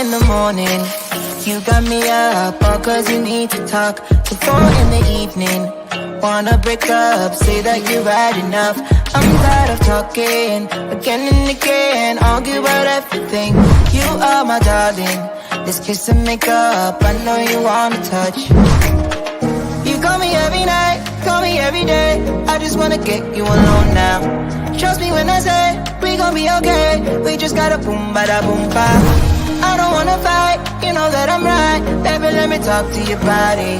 in the morning. You got me up all cause you need to talk. To 4 in the evening. Wanna break up, say that you're right enough. I'm tired of talking, again and again. Argue about everything. You are my darling. This kiss and make up, I know you wanna touch. You call me every night, call me every day. I just wanna get you alone now. Trust me when I say, we gon' be okay. We just gotta boom, bada boom, ba. I don't wanna fight, you know that I'm right. Baby, let me talk to your body.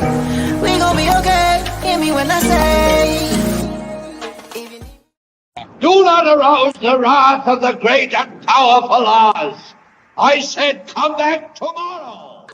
We gon' be okay, hear me when I say. Do not arouse the wrath of the great and powerful Oz. I said come back tomorrow.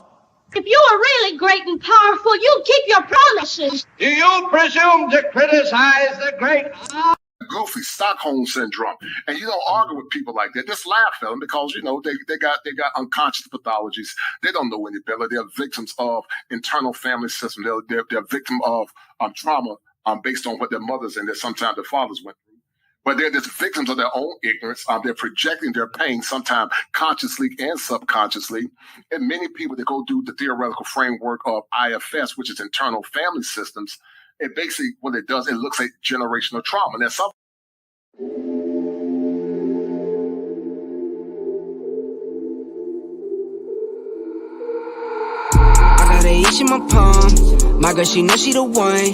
If you are really great and powerful, you'll keep your promises. Do you presume to criticize the great Oz? Goofy Stockholm syndrome, and you don't argue with people like that. Just laugh at them because you know they got unconscious pathologies. They don't know any better. They're victims of internal family system. They're victim of trauma based on what their mothers and sometimes their fathers went through. But they're just victims of their own ignorance. They're projecting their pain, sometimes consciously and subconsciously. And many people that go through the theoretical framework of IFS, which is internal family systems, it basically, what it does, it looks like generational trauma. And there's something. I got an itch in my palm. My girl, she know she the one.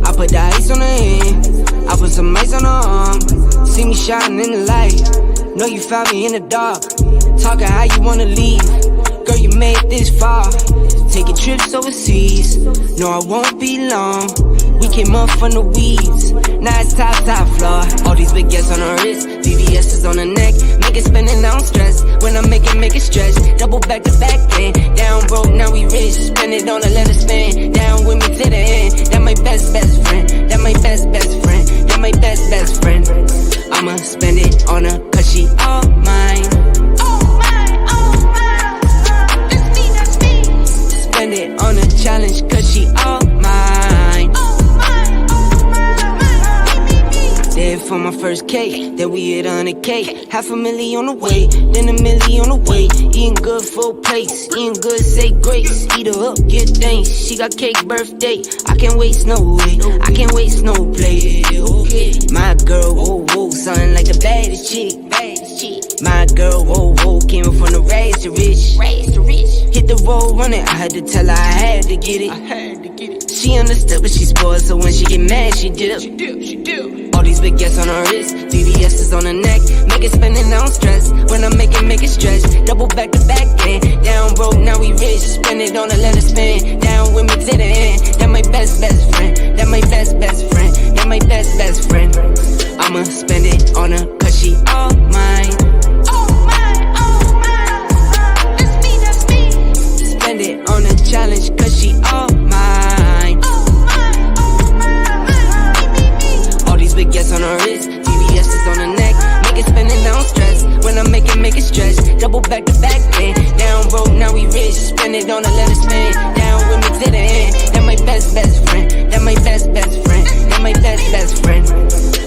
I put the ice on her hand. I put some ice on her arm. See me shining in the light. Know you found me in the dark. Talking how you wanna leave. Girl, you made this far. Taking trips overseas. No, I won't be long. We came up from the weeds. Now it's top floor. All these big yes on her wrist. VVS is on her neck. Make it spin and I don't stress. When I make it stretch. Double back to back then. Down broke, now we rich. Spend it on a let it spin. Down with me to the end. That my best friend. That my best friend. That my best friend. I'ma spend it on her cause she all mine. Spend it on a challenge cause she all mine. There for my first cake, then we hit 100K. $500,000 on the way, then $1 million on the way. Eating good full plates, eating good say grace. Eat her up, get thanks. She got cake birthday. I can't waste no way, I can't waste no play. My girl, whoa, whoa, something like the baddest chick. My girl, whoa, whoa, came up from the rags to rich. Hit the road running, I had to tell her I had to get it. She understood, but she spoiled, so when she get mad, she dip. All these big yes on her wrist, VVS is on her neck. Make it spin and I don't stress. When I make it stretch. Double back to back then. Down broke, now we rich. Spend it on a let it spin. Down with me to the end. That my best friend. That my best friend. That my best friend. I'ma spend it on her cause she all mine. Spend it on a challenge cause she all mine. All these big yes on her wrist, VVS is on her neck. Make it spin and I don't stress. When I make it stretch. Double back to back then. Down broke, now we rich. Spend it on a let it spin. Down with me to the end. That my best friend. That my best friend. That my best friend.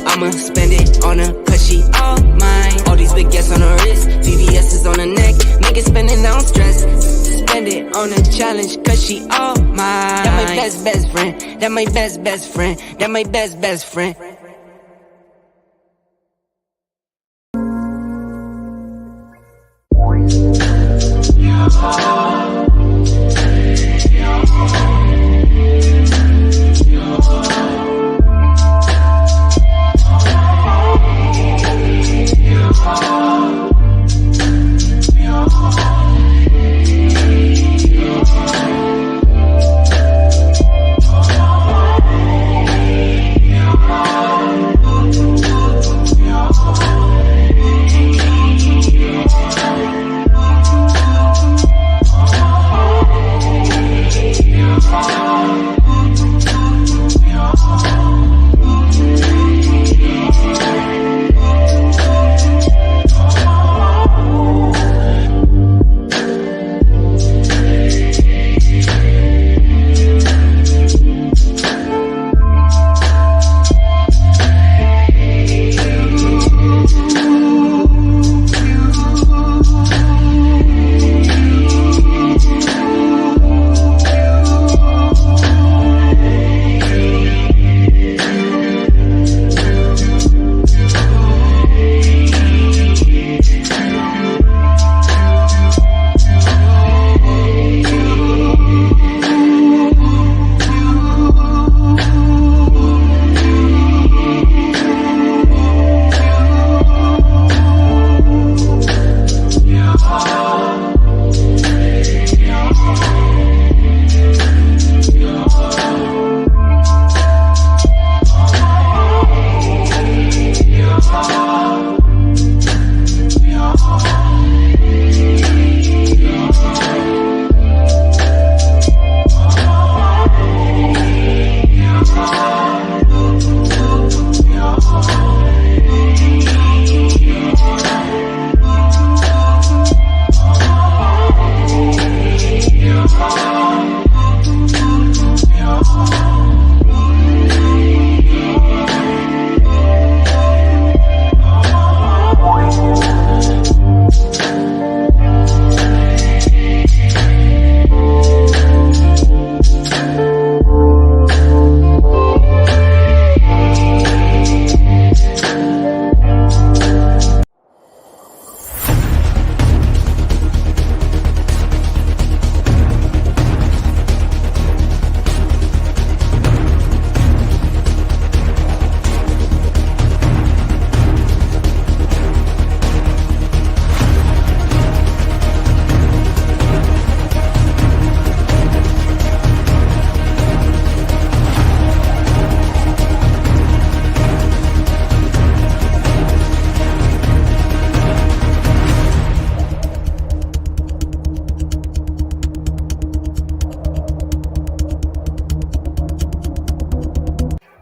I'ma spend it on her cause she all mine. All these big yes on her wrist, VVS is on her neck. Make it spin and I don't stress. Spend it on a challenge cause she all mine. That my best friend. That my best friend. That my best friend.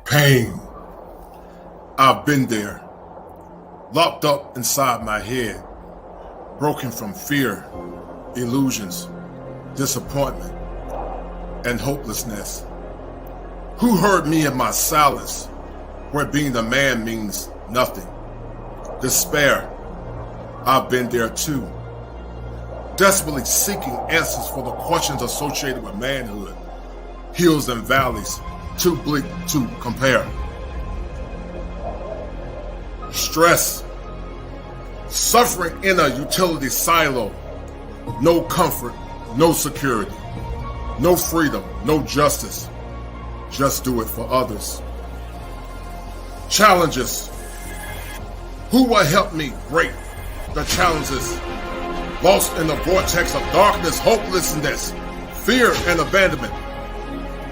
Pain. I've been there, locked up inside my head, broken from fear, illusions, disappointment, and hopelessness. Who heard me in my silence, where being a man means nothing? Despair. I've been there too, desperately seeking answers for the questions associated with manhood, hills and valleys, too bleak to compare. Stress, suffering in a utility silo, no comfort, no security, no freedom, no justice, just do it for others. Challenges, who will help me break the challenges? Lost in the vortex of darkness, hopelessness, fear, and abandonment.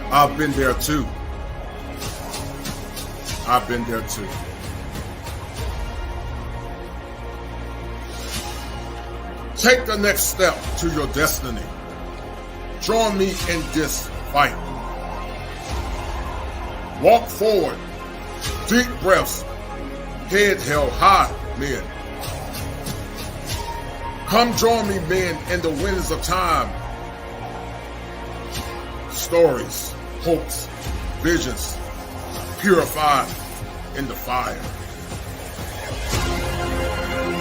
I've been there too. I've been there too. Take the next step to your destiny. Join me in this fight. Walk forward. Deep breaths. Head held high, men. Come join me, men, in the winds of time. Stories, hopes, visions, purified in the fire.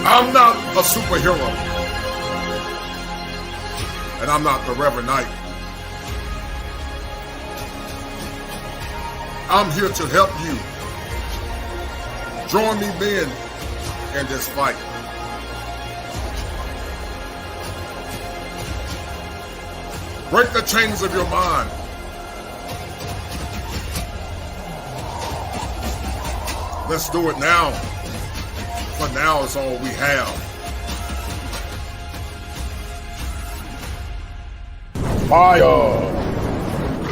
I'm not a superhero. And I'm not the Reverend Knight. I'm here to help you. Join me, men, in this fight. Break the chains of your mind. Let's do it now. For now is all we have. Fire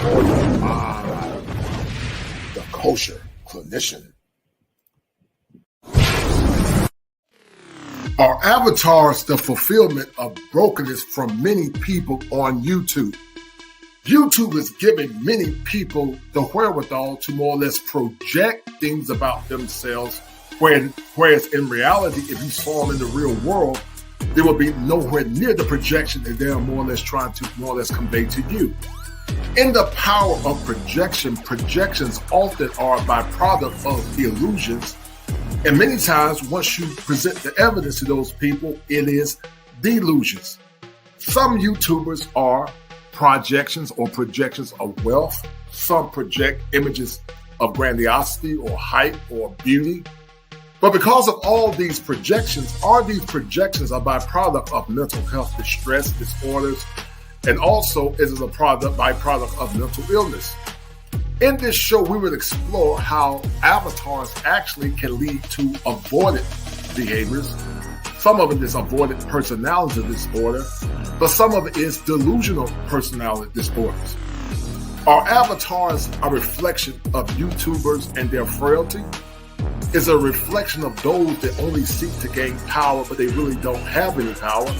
for your mind. The kosher clinician. Our avatars the fulfillment of brokenness from many people on YouTube. YouTube is giving many people the wherewithal to more or less project things about themselves, whereas in reality, if you saw them in the real world, they will be nowhere near the projection that they are more or less trying to more or less convey to you. In the power of projection, projections often are a byproduct of illusions. And many times, once you present the evidence to those people, it is delusions. Some YouTubers are projections or projections of wealth. Some project images of grandiosity or height or beauty. But because of all these projections, are these projections a byproduct of mental health distress, disorders, and also is it a byproduct of mental illness? In this show, we will explore how avatars actually can lead to avoidant behaviors. Some of it is avoidant personality disorder, but some of it is delusional personality disorders. Are avatars a reflection of YouTubers and their frailty? Is a reflection of those that only seek to gain power, but they really don't have any power?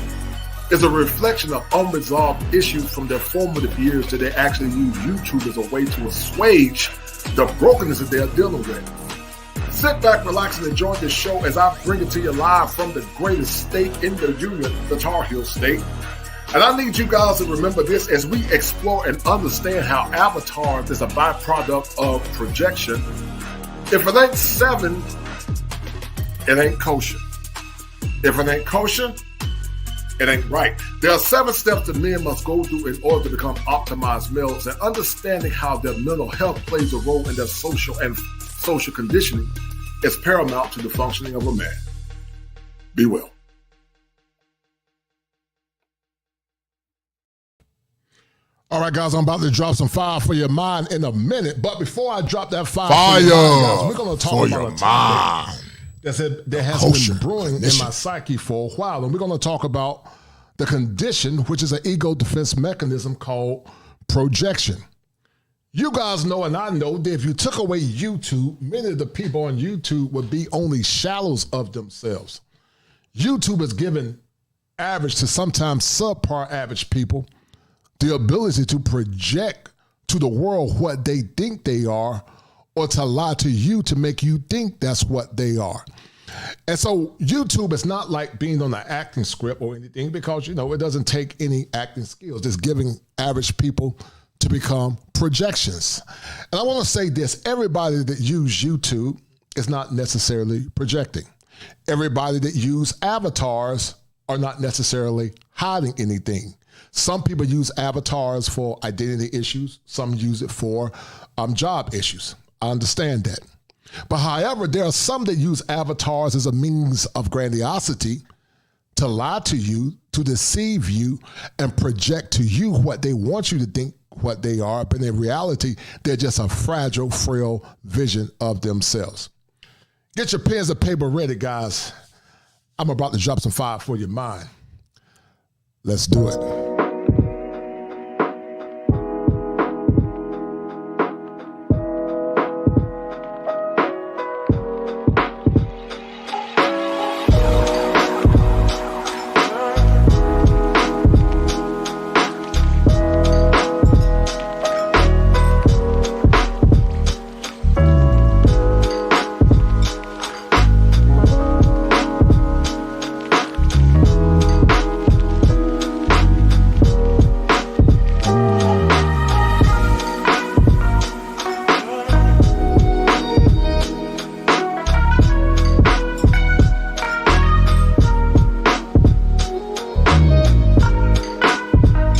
Is a reflection of unresolved issues from their formative years that they actually use YouTube as a way to assuage the brokenness that they're dealing with. Sit back, relax, and enjoy this show as I bring it to you live from the greatest state in the union, the Tar Heel State. And I need you guys to remember this as we explore and understand how avatars is a byproduct of projection. If it ain't 7, it ain't kosher. If it ain't kosher, it ain't right. There are 7 steps that men must go through in order to become optimized males, and understanding how their mental health plays a role in their social and social conditioning is paramount to the functioning of a man. Be well. All right, guys, I'm about to drop some fire for your mind in a minute, but before I drop that fire Fire for your mind, guys, we're going to talk for about your a topic that has kosher been brewing in my psyche for a while, and we're going to talk about the condition, which is an ego defense mechanism called projection. You guys know, and I know, that if you took away YouTube, many of the people on YouTube would be only shallows of themselves. YouTube has given average to sometimes subpar average people the ability to project to the world what they think they are or to lie to you to make you think that's what they are. And so YouTube is not like being on an acting script or anything, because, it doesn't take any acting skills. It's giving average people to become projections. And I want to say this: everybody that use YouTube is not necessarily projecting. Everybody that use avatars are not necessarily hiding anything. Some people use avatars for identity issues. Some use it for job issues. I understand that. But however, there are some that use avatars as a means of grandiosity to lie to you, to deceive you, and project to you what they want you to think what they are. But in reality, they're just a fragile, frail vision of themselves. Get your pens and paper ready, guys. I'm about to drop some fire for your mind. Let's do it.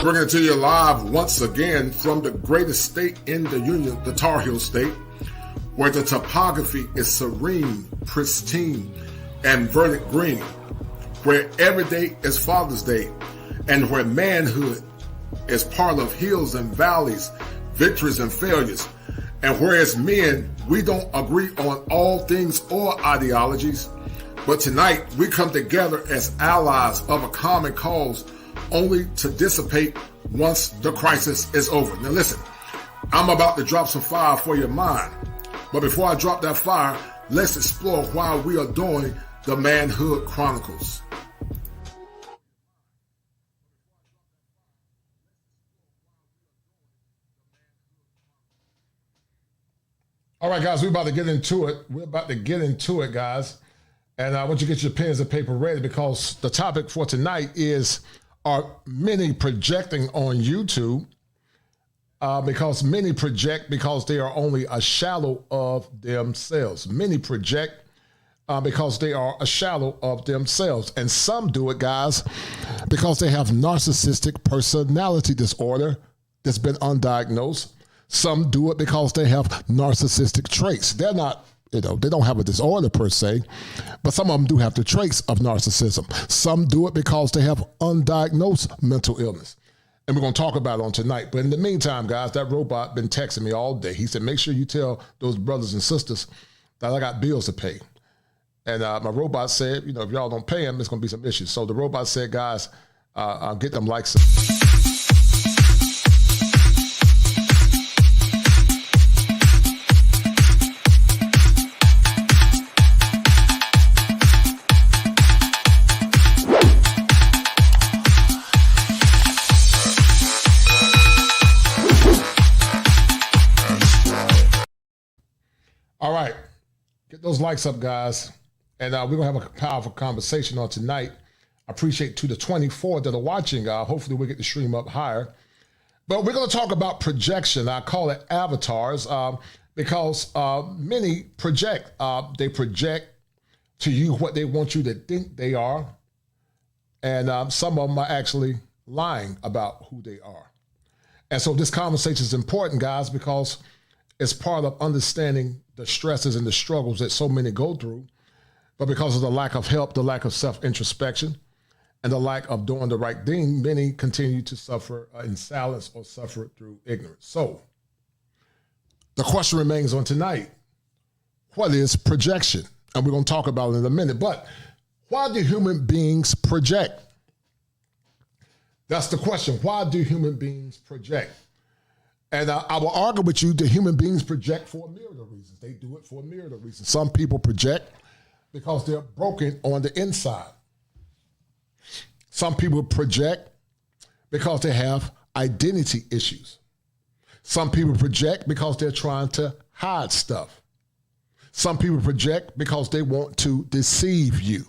Bringing to you live once again from the greatest state in the Union, the Tar Heel State, where the topography is serene, pristine, and verdant green, where every day is Father's Day, and where manhood is part of hills and valleys, victories and failures, and whereas men, we don't agree on all things or ideologies, but tonight we come together as allies of a common cause, only to dissipate once the crisis is over. Now listen, I'm about to drop some fire for your mind. But before I drop that fire, let's explore why we are doing the Manhood Chronicles. All right, guys, we're about to get into it. Guys. And I want you to get your pens and paper ready, because the topic for tonight is, are many projecting on YouTube? Because many project because they are only a shadow of themselves. Many project because they are a shadow of themselves. And some do it, guys, because they have narcissistic personality disorder that's been undiagnosed. Some do it because they have narcissistic traits. They're not, they don't have a disorder per se, but some of them do have the traits of narcissism. Some do it because they have undiagnosed mental illness. And we're going to talk about it on tonight. But in the meantime, guys, that robot been texting me all day. He said, make sure you tell those brothers and sisters that I got bills to pay. And my robot said, if y'all don't pay him, there's going to be some issues. So the robot said, guys, I'll get them likes. All right, get those likes up, guys. And we're going to have a powerful conversation on tonight. I appreciate to the 24 that are watching. Hopefully we'll get the stream up higher. But we're going to talk about projection. I call it avatars because many project. They project to you what they want you to think they are. And some of them are actually lying about who they are. And so this conversation is important, guys, because it's part of understanding the stresses and the struggles that so many go through, but because of the lack of help, the lack of self-introspection, and the lack of doing the right thing, many continue to suffer in silence or suffer through ignorance. So the question remains on tonight, what is projection? And we're going to talk about it in a minute, but why do human beings project? That's the question. Why do human beings project? And I will argue with you that human beings project for a myriad of reasons. They do it for a myriad of reasons. Some people project because they're broken on the inside. Some people project because they have identity issues. Some people project because they're trying to hide stuff. Some people project because they want to deceive you.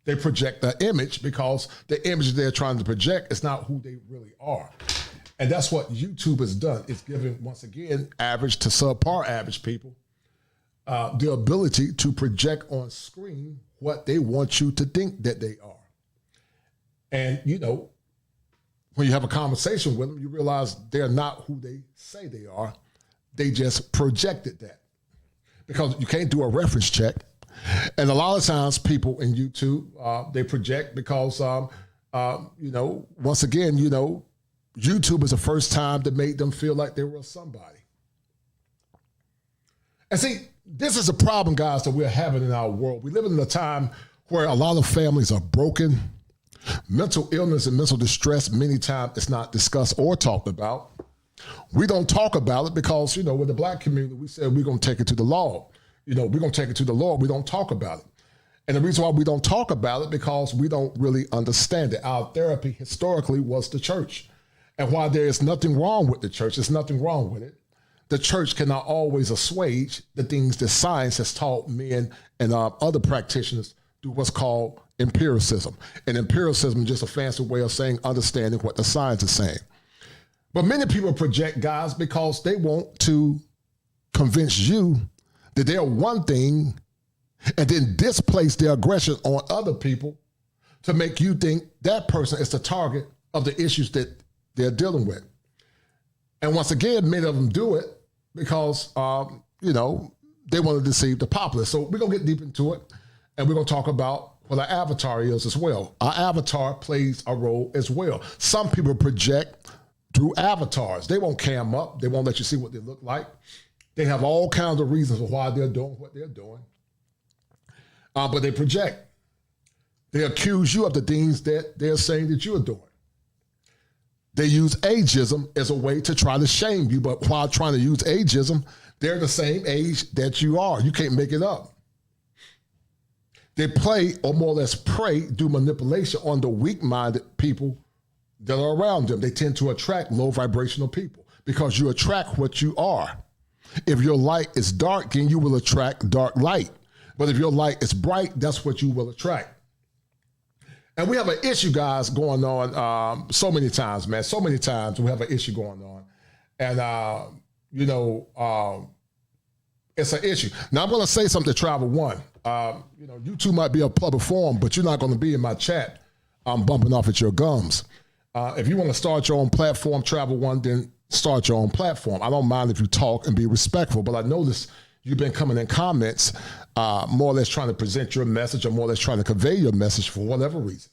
They project the image because the image they're trying to project is not who they really are. And that's what YouTube has done. It's given, once again, average to subpar average people the ability to project on screen what they want you to think that they are. And, you know, when you have a conversation with them, you realize they're not who they say they are. They just projected that. Because you can't do a reference check. And a lot of times people in YouTube, they project because, you know, once again, you know, YouTube is the first time that made them feel like they were somebody. And see, this is a problem, guys, that we're having in our world. We live in a time where a lot of families are broken. Mental illness and mental distress, many times it's not discussed or talked about. We don't talk about it because, you know, with the black community, we said we're going to take it to the law. You know, we're going to take it to the Lord. We don't talk about it. And the reason why we don't talk about it because we don't really understand it. Our therapy historically was the church. And while there is nothing wrong with the church, there's nothing wrong with it, the church cannot always assuage the things that science has taught men and other practitioners through what's called empiricism. And empiricism is just a fancy way of saying understanding what the science is saying. But many people project, guys, because they want to convince you that they're one thing and then displace their aggression on other people to make you think that person is the target of the issues that they're dealing with. And once again, many of them do it because, you know, they want to deceive the populace. So we're going to get deep into it, and we're going to talk about what our avatar is as well. Our avatar plays a role as well. Some people project through avatars. They won't cam up. They won't let you see what they look like. They have all kinds of reasons for why they're doing what they're doing. But they project. They accuse you of the things that they're saying that you're doing. They use ageism as a way to try to shame you, but while trying to use ageism, they're the same age that you are. You can't make it up. They play, or more or less prey, do manipulation on the weak-minded people that are around them. They tend to attract low vibrational people because you attract what you are. If your light is dark, then you will attract dark light. But if your light is bright, that's what you will attract. And we have an issue, guys, going on so many times, man. So many times we have an issue going on. And, you know, it's an issue. Now, I'm going to say something to Travel One. You know, you two might be a public forum, but you're not going to be in my chat. I'm bumping off at your gums. If you want to start your own platform, Travel One, then start your own platform. I don't mind if you talk and be respectful, but I notice you've been coming in comments more or less trying to present your message or more or less trying to convey your message for whatever reason.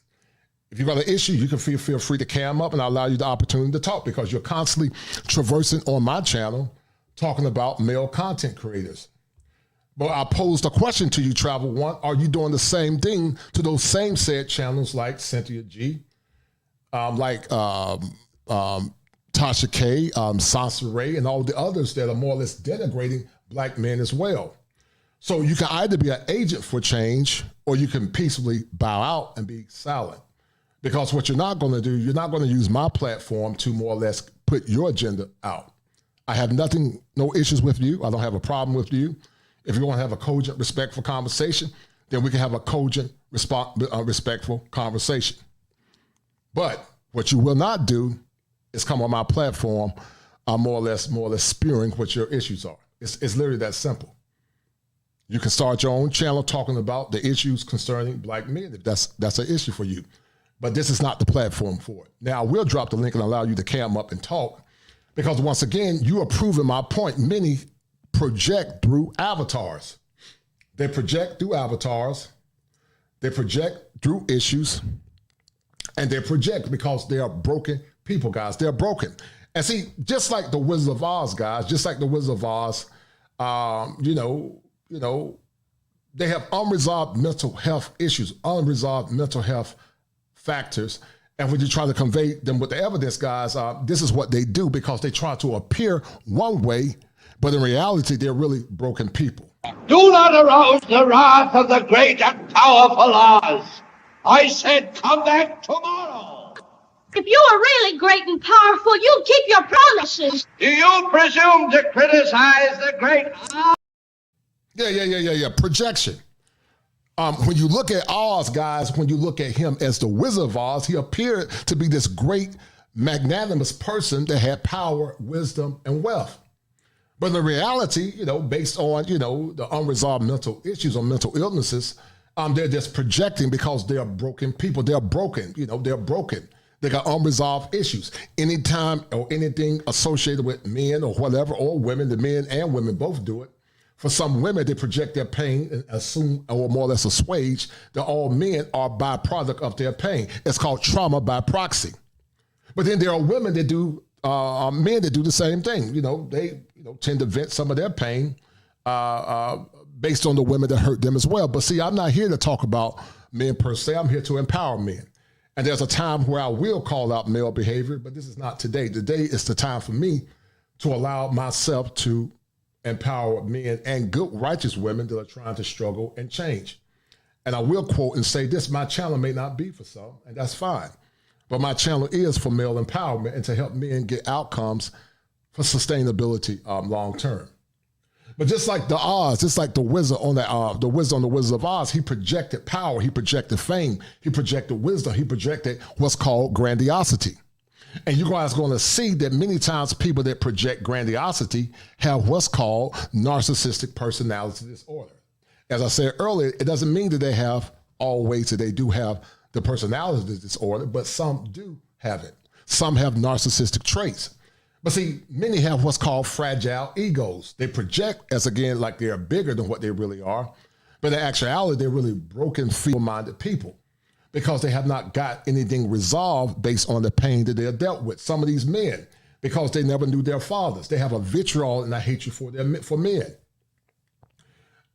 If you've got an issue, you can feel free to cam up and I'll allow you the opportunity to talk because you're constantly traversing on my channel talking about male content creators. But I posed a question to you, Travel One. Are you doing the same thing to those same said channels like Cynthia G, like Tasha K, Sansa Ray, and all the others that are more or less denigrating black men as well? So you can either be an agent for change or you can peacefully bow out and be silent. Because what you're not going to do, you're not going to use my platform to more or less put your agenda out. I have no issues with you. I don't have a problem with you. If you want to have a cogent, respectful conversation, then we can have a cogent, respectful conversation. But what you will not do is come on my platform, more or less spewing what your issues are. It's literally that simple. You can start your own channel talking about the issues concerning black men if that's an issue for you. But this is not the platform for it. Now, we'll drop the link and allow you to cam up and talk because, once again, you are proving my point. Many project through avatars. They project through avatars. They project through issues. And they project because they are broken people, guys. They're broken. And see, just like the Wizard of Oz, guys, just like the Wizard of Oz, you know, they have unresolved mental health issues, unresolved mental health factors. And when you try to convey them with the evidence, guys, this is what they do because they try to appear one way, but in reality, they're really broken people. Do not arouse the wrath of the great and powerful Oz. I said come back tomorrow. If you are really great and powerful, you keep your promises. Do you presume to criticize the great Oz? Yeah. Projection. When you look at Oz, guys, when you look at him as the Wizard of Oz, he appeared to be this great, magnanimous person that had power, wisdom, and wealth. But in reality, based on, the unresolved mental issues or mental illnesses, they're just projecting because they are broken people. They're broken, they're broken. They got unresolved issues. Anytime or anything associated with men or whatever, or women, the men and women both do it. For some women, they project their pain and assume, or more or less assuage, that all men are byproduct of their pain. It's called trauma by proxy. But then there are women that do, men that do the same thing. They tend to vent some of their pain based on the women that hurt them as well. But see, I'm not here to talk about men per se. I'm here to empower men. And there's a time where I will call out male behavior, but this is not today. Today is the time for me to allow myself to empower men and good, righteous women that are trying to struggle and change. And I will quote and say this: my channel may not be for some, and that's fine. But my channel is for male empowerment and to help men get outcomes for sustainability long term. But just like the Oz, just like the wizard on the Wizard of Oz, he projected power, he projected fame, he projected wisdom, he projected what's called grandiosity. And you guys are going to see that many times people that project grandiosity have what's called narcissistic personality disorder. As I said earlier, it doesn't mean that they have always that they do have the personality disorder, but some do have it. Some have narcissistic traits. But see, many have what's called fragile egos. They project as, again, like they're bigger than what they really are. But in actuality, they're really broken, feeble-minded people because they have not got anything resolved based on the pain that they have dealt with. Some of these men, because they never knew their fathers, they have a vitriol and a hatred for men.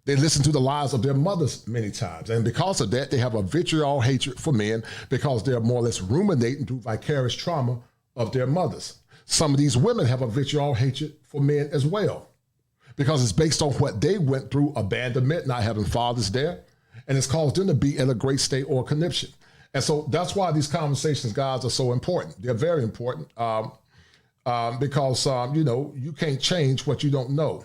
They listen to the lies of their mothers many times. And because of that, they have a vitriol hatred for men because they're more or less ruminating through vicarious trauma of their mothers. Some of these women have a vitriol hatred for men as well because it's based on what they went through, abandonment, not having fathers there, and it's caused them to be in a great state or conniption. And so that's why these conversations, guys, are so important. They're very important because, you can't change what you don't know.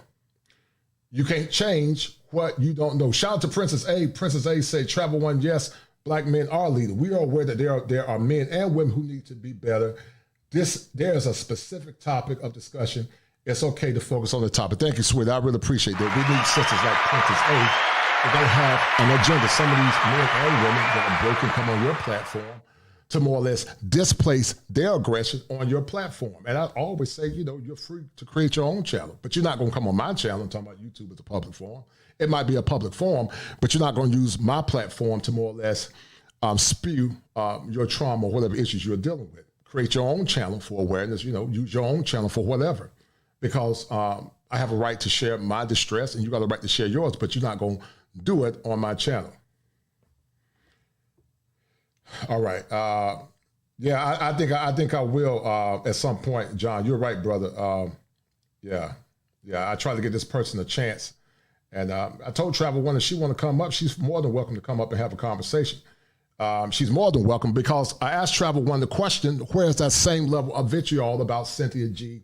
You can't change what you don't know. Shout out to Princess A. Princess A said, Travel One, yes, Black men are leaders. We are aware that there are men and women who need to be better. There is a specific topic of discussion. It's okay to focus on the topic. Thank you, sweetie. I really appreciate that. We need sisters like Princess A that don't have an agenda. Some of these men and women that are broken come on your platform to more or less displace their aggression on your platform. And I always say, you're free to create your own channel, but you're not going to come on my channel and talk about YouTube as a public forum. It might be a public forum, but you're not going to use my platform to more or less spew your trauma or whatever issues you're dealing with. Create your own channel for awareness, use your own channel for whatever, because I have a right to share my distress and you got a right to share yours, but you're not going to do it on my channel. All right. I think I will at some point, John. You're right, brother. I tried to get this person a chance, and I told Travel One if she want to come up, she's more than welcome to come up and have a conversation. She's more than welcome because I asked Travel One the question: where's that same level of vitriol about Cynthia G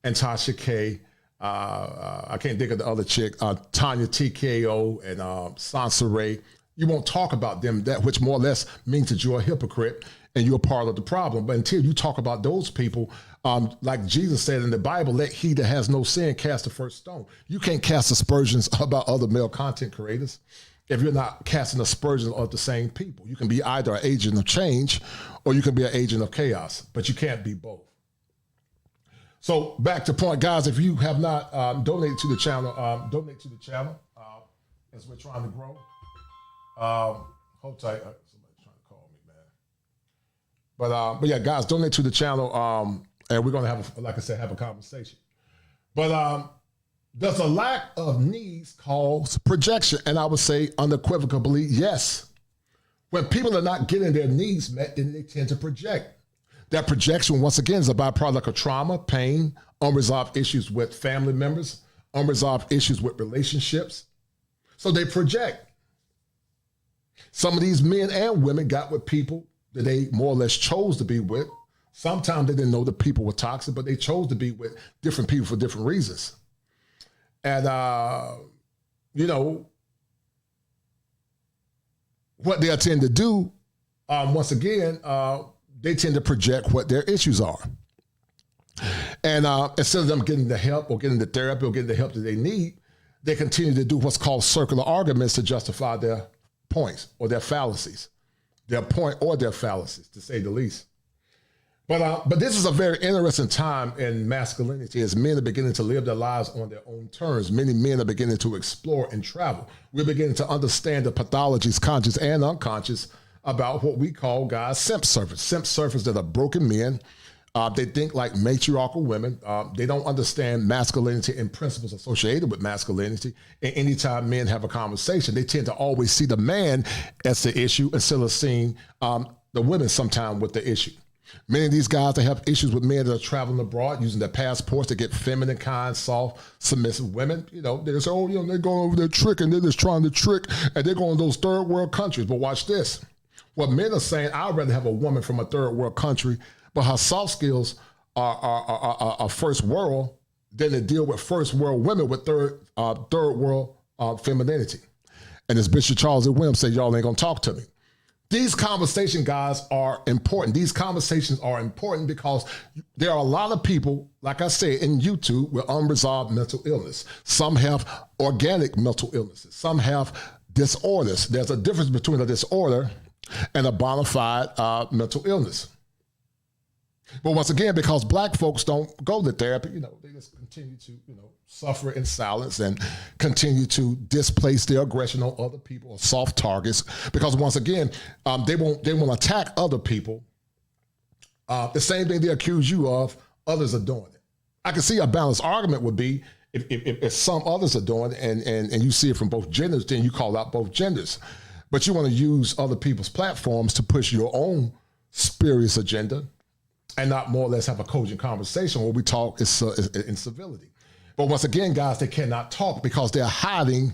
and Tasha K? I can't think of the other chick, Tanya TKO and Sansa Ray. You won't talk about them, that which more or less means that you're a hypocrite and you're part of the problem. But until you talk about those people, like Jesus said in the Bible, let he that has no sin cast the first stone. You can't cast aspersions about other male content creators if you're not casting aspersions of the same people. You can be either an agent of change or you can be an agent of chaos, but you can't be both. So back to point, guys, if you have not donated to the channel, donate to the channel as we're trying to grow. Hold tight. Somebody's trying to call me, man. But yeah, guys, donate to the channel, and we're going to have, like I said, have a conversation. But does a lack of needs cause projection? And I would say unequivocally, yes. When people are not getting their needs met, then they tend to project. That projection, once again, is a byproduct of trauma, pain, unresolved issues with family members, unresolved issues with relationships. So they project. Some of these men and women got with people that they more or less chose to be with Sometimes they didn't know the people were toxic, but they chose to be with different people for different reasons. And, you know, what they tend to do, once again, they tend to project what their issues are. And instead of them getting the help or getting the therapy or getting the help that they need, they continue to do what's called circular arguments to justify their points or their fallacies, their point or their fallacies, to say the least. But this is a very interesting time in masculinity as men are beginning to live their lives on their own terms. Many men are beginning to explore and travel. We're beginning to understand the pathologies, conscious and unconscious, about what we call, guys, simp surfers. Simp surfers that are broken men. They think like matriarchal women. They don't understand masculinity and principles associated with masculinity. And anytime men have a conversation, they tend to always see the man as the issue instead of seeing the women sometime with the issue. Many of these guys that have issues with men that are traveling abroad using their passports to get feminine, kind, soft, submissive women, you know, they say, oh, you know, they're going over there tricking, they're just trying to trick, and they're going to those third world countries. But watch this. What men are saying, I'd rather have a woman from a third world country, but her soft skills are first world, than to deal with first world women with third world femininity. And as Bishop Charles E. Williams said, y'all ain't going to talk to me. These conversations, guys, are important. These conversations are important because there are a lot of people, like I said, in YouTube with unresolved mental illness. Some have organic mental illnesses. Some have disorders. There's a difference between a disorder and a bona fide mental illness. But once again, because black folks don't go to therapy, you know, they just continue to, you know, suffer in silence and continue to displace their aggression on other people or soft targets. Because once again, they won't attack other people. The same thing they accuse you of, others are doing it. I can see a balanced argument would be if some others are doing it and you see it from both genders, then you call out both genders. But you want to use other people's platforms to push your own spurious agenda and not more or less have a cogent conversation where we talk in civility. But once again, guys, they cannot talk because they're hiding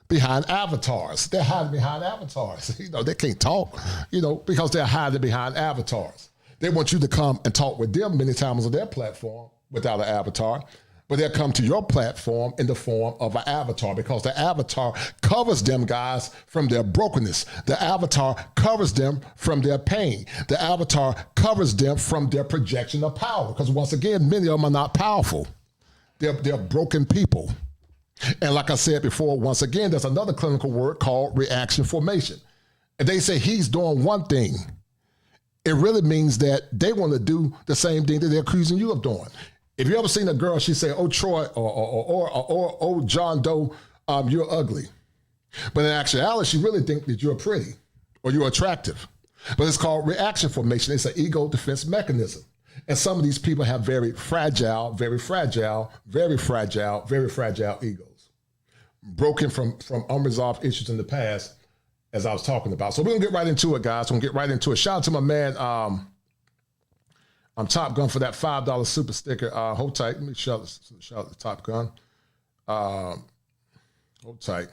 behind avatars. They're hiding behind avatars. You know, they can't talk, you know, because they're hiding behind avatars. They want you to come and talk with them many times on their platform without an avatar, but they'll come to your platform in the form of an avatar because the avatar covers them, guys, from their brokenness. The avatar covers them from their pain. The avatar covers them from their projection of power because once again, many of them are not powerful. They're broken people. And like I said before, once again, there's another clinical word called reaction formation. And they say he's doing one thing. It really means that they want to do the same thing that they're accusing you of doing. If you ever seen a girl, she say, oh, Troy, or oh, John Doe, you're ugly. But in actuality, she really thinks that you're pretty or you're attractive. But it's called reaction formation. It's an ego defense mechanism. And some of these people have very fragile egos, broken from unresolved issues in the past, as I was talking about. So we're going to get right into it, guys. We're going to get right into it. Shout out to my man, I'm Top Gun for that $5 super sticker. Hold tight. Let me shout out to Top Gun. Hold tight.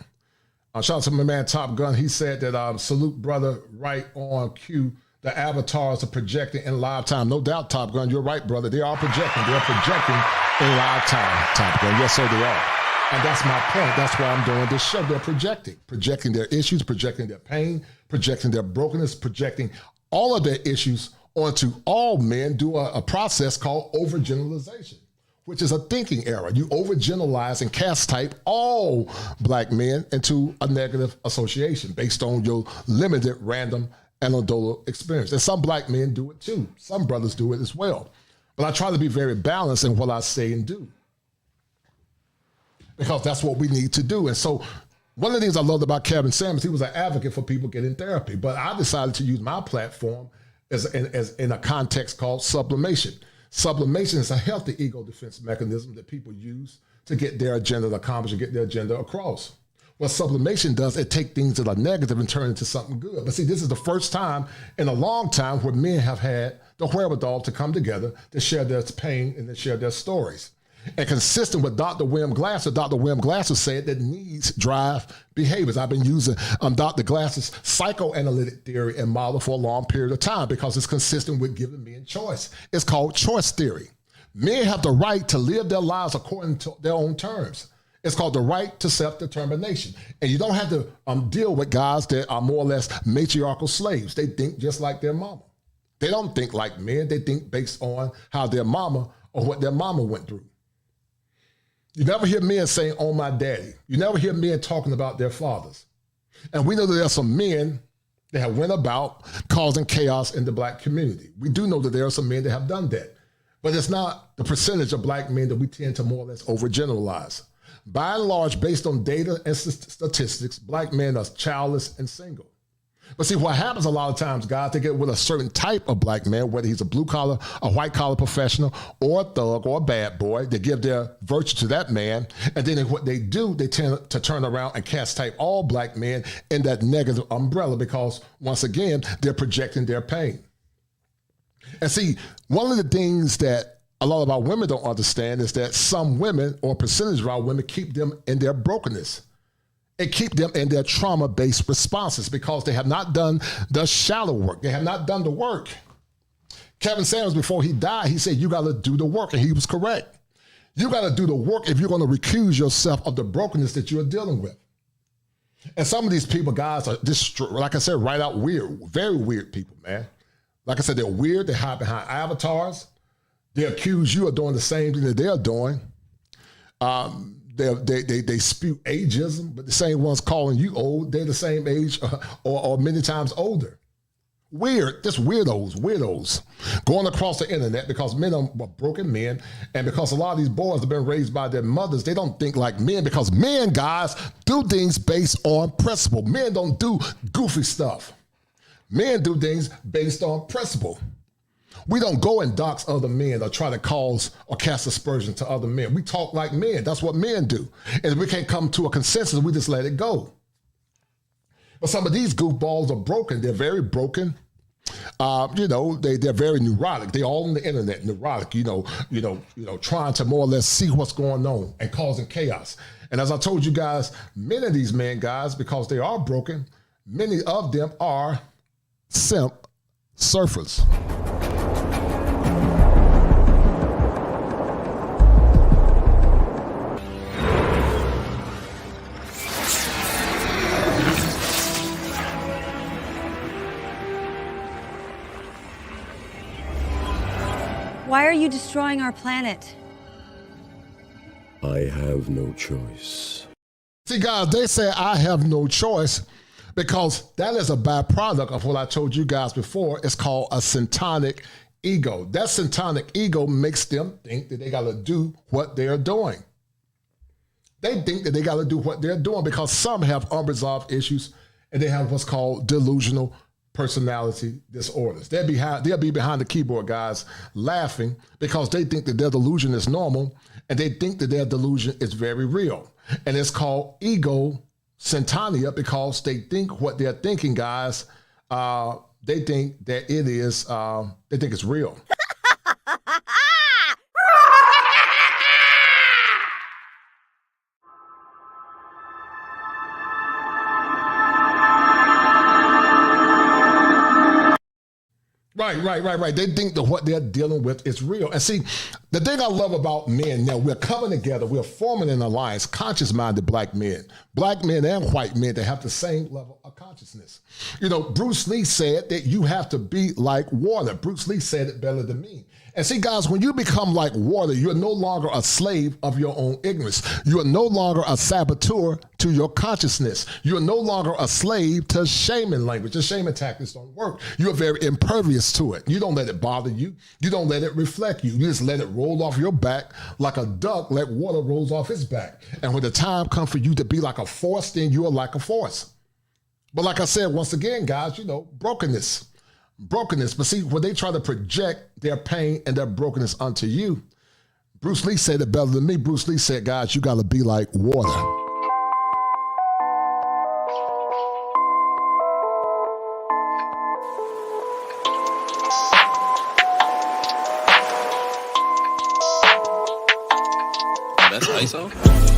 Shout out to my man, Top Gun. He said that salute brother right on cue. The avatars are projecting in live time. No doubt, Top Gun, you're right, brother. They are projecting. They're projecting in live time, Top Gun. Yes, sir, they are. And that's my point. That's why I'm doing this show. They're projecting their issues, projecting their pain, projecting their brokenness, projecting all of their issues onto all men do a process called overgeneralization, which is a thinking error. You overgeneralize and cast type all black men into a negative association based on your limited, random, anecdotal experience. And some black men do it too. Some brothers do it as well. But I try to be very balanced in what I say and do, because that's what we need to do. And so one of the things I loved about Kevin Samuels, he was an advocate for people getting therapy, but I decided to use my platform as in a context called sublimation. Sublimation is a healthy ego defense mechanism that people use to get their agenda accomplished and get their agenda across. What sublimation does, it takes things that are negative and turn it into something good. But see, this is the first time in a long time where men have had the wherewithal to come together to share their pain and to share their stories. And consistent with Dr. William Glasser said that needs drive behaviors. I've been using Dr. Glasser's psychoanalytic theory and model for a long period of time because it's consistent with giving men choice. It's called choice theory. Men have the right to live their lives according to their own terms. It's called the right to self-determination. And you don't have to deal with guys that are more or less matriarchal slaves. They think just like their mama. They don't think like men. They think based on how their mama or what their mama went through. You never hear men saying, oh, my daddy. You never hear men talking about their fathers. And we know that there are some men that have went about causing chaos in the black community. We do know that there are some men that have done that. But it's not the percentage of black men that we tend to more or less overgeneralize. By and large, based on data and statistics, black men are childless and single. But see, what happens a lot of times, guys, they get with a certain type of black man, whether he's a blue-collar, a white-collar professional, or a thug, or a bad boy. They give their virtue to that man, and then what they do, they tend to turn around and castrate all black men in that negative umbrella because, once again, they're projecting their pain. And see, one of the things that a lot of our women don't understand is that some women, or a percentage of our women, keep them in their brokenness. It keep them in their trauma-based responses because they have not done the shallow work. They have not done the work. Kevin Samuels, before he died, he said, you got to do the work, and he was correct. You got to do the work if you're going to recuse yourself of the brokenness that you're dealing with. And some of these people, guys, are just, like I said, right out weird, very weird people, man. Like I said, they're weird. They hide behind avatars. They accuse you of doing the same thing that they're doing. They spew ageism, but the same ones calling you old, they're the same age or many times older. Weird, just weirdos going across the internet because men are broken men, and because a lot of these boys have been raised by their mothers, they don't think like men because men, guys, do things based on principle. Men don't do goofy stuff. Men do things based on principle. We don't go and dox other men or try to cause or cast aspersion to other men. We talk like men. That's what men do. And if we can't come to a consensus, we just let it go. But some of these goofballs are broken. They're very broken. They're very neurotic. They're all on the internet, neurotic, trying to more or less see what's going on and causing chaos. And as I told you guys, many of these men, guys, because they are broken, many of them are simp surfers. Why are you destroying our planet? I have no choice. See, guys, they say I have no choice because that is a byproduct of what I told you guys before. It's called a syntonic ego. That syntonic ego makes them think that they got to do what they're doing. They think that they got to do what they're doing because some have unresolved issues and they have what's called delusional personality disorders. They'll be behind the keyboard, guys, laughing because they think that their delusion is normal and they think that their delusion is very real. And it's called ego syntonia because they think what they're thinking, guys, they think that it is, they think it's real. Right. They think that what they're dealing with is real. And see, the thing I love about men now, we're coming together, we're forming an alliance, conscious-minded black men and white men that have the same level of consciousness. Bruce Lee said that you have to be like water. Bruce Lee said it better than me. And see, guys, when you become like water, you're no longer a slave of your own ignorance. You are no longer a saboteur to your consciousness. You are no longer a slave to shaman language. The shaman tactics don't work. You are very impervious to it. You don't let it bother you. You don't let it reflect you. You just let it roll off your back like a duck let water rolls off its back. And when the time comes for you to be like a force, then you are like a force. But like I said, once again, guys, brokenness. But see, when they try to project their pain and their brokenness onto you, Bruce Lee said it better than me. Bruce Lee said, guys, you got to be like water. say so.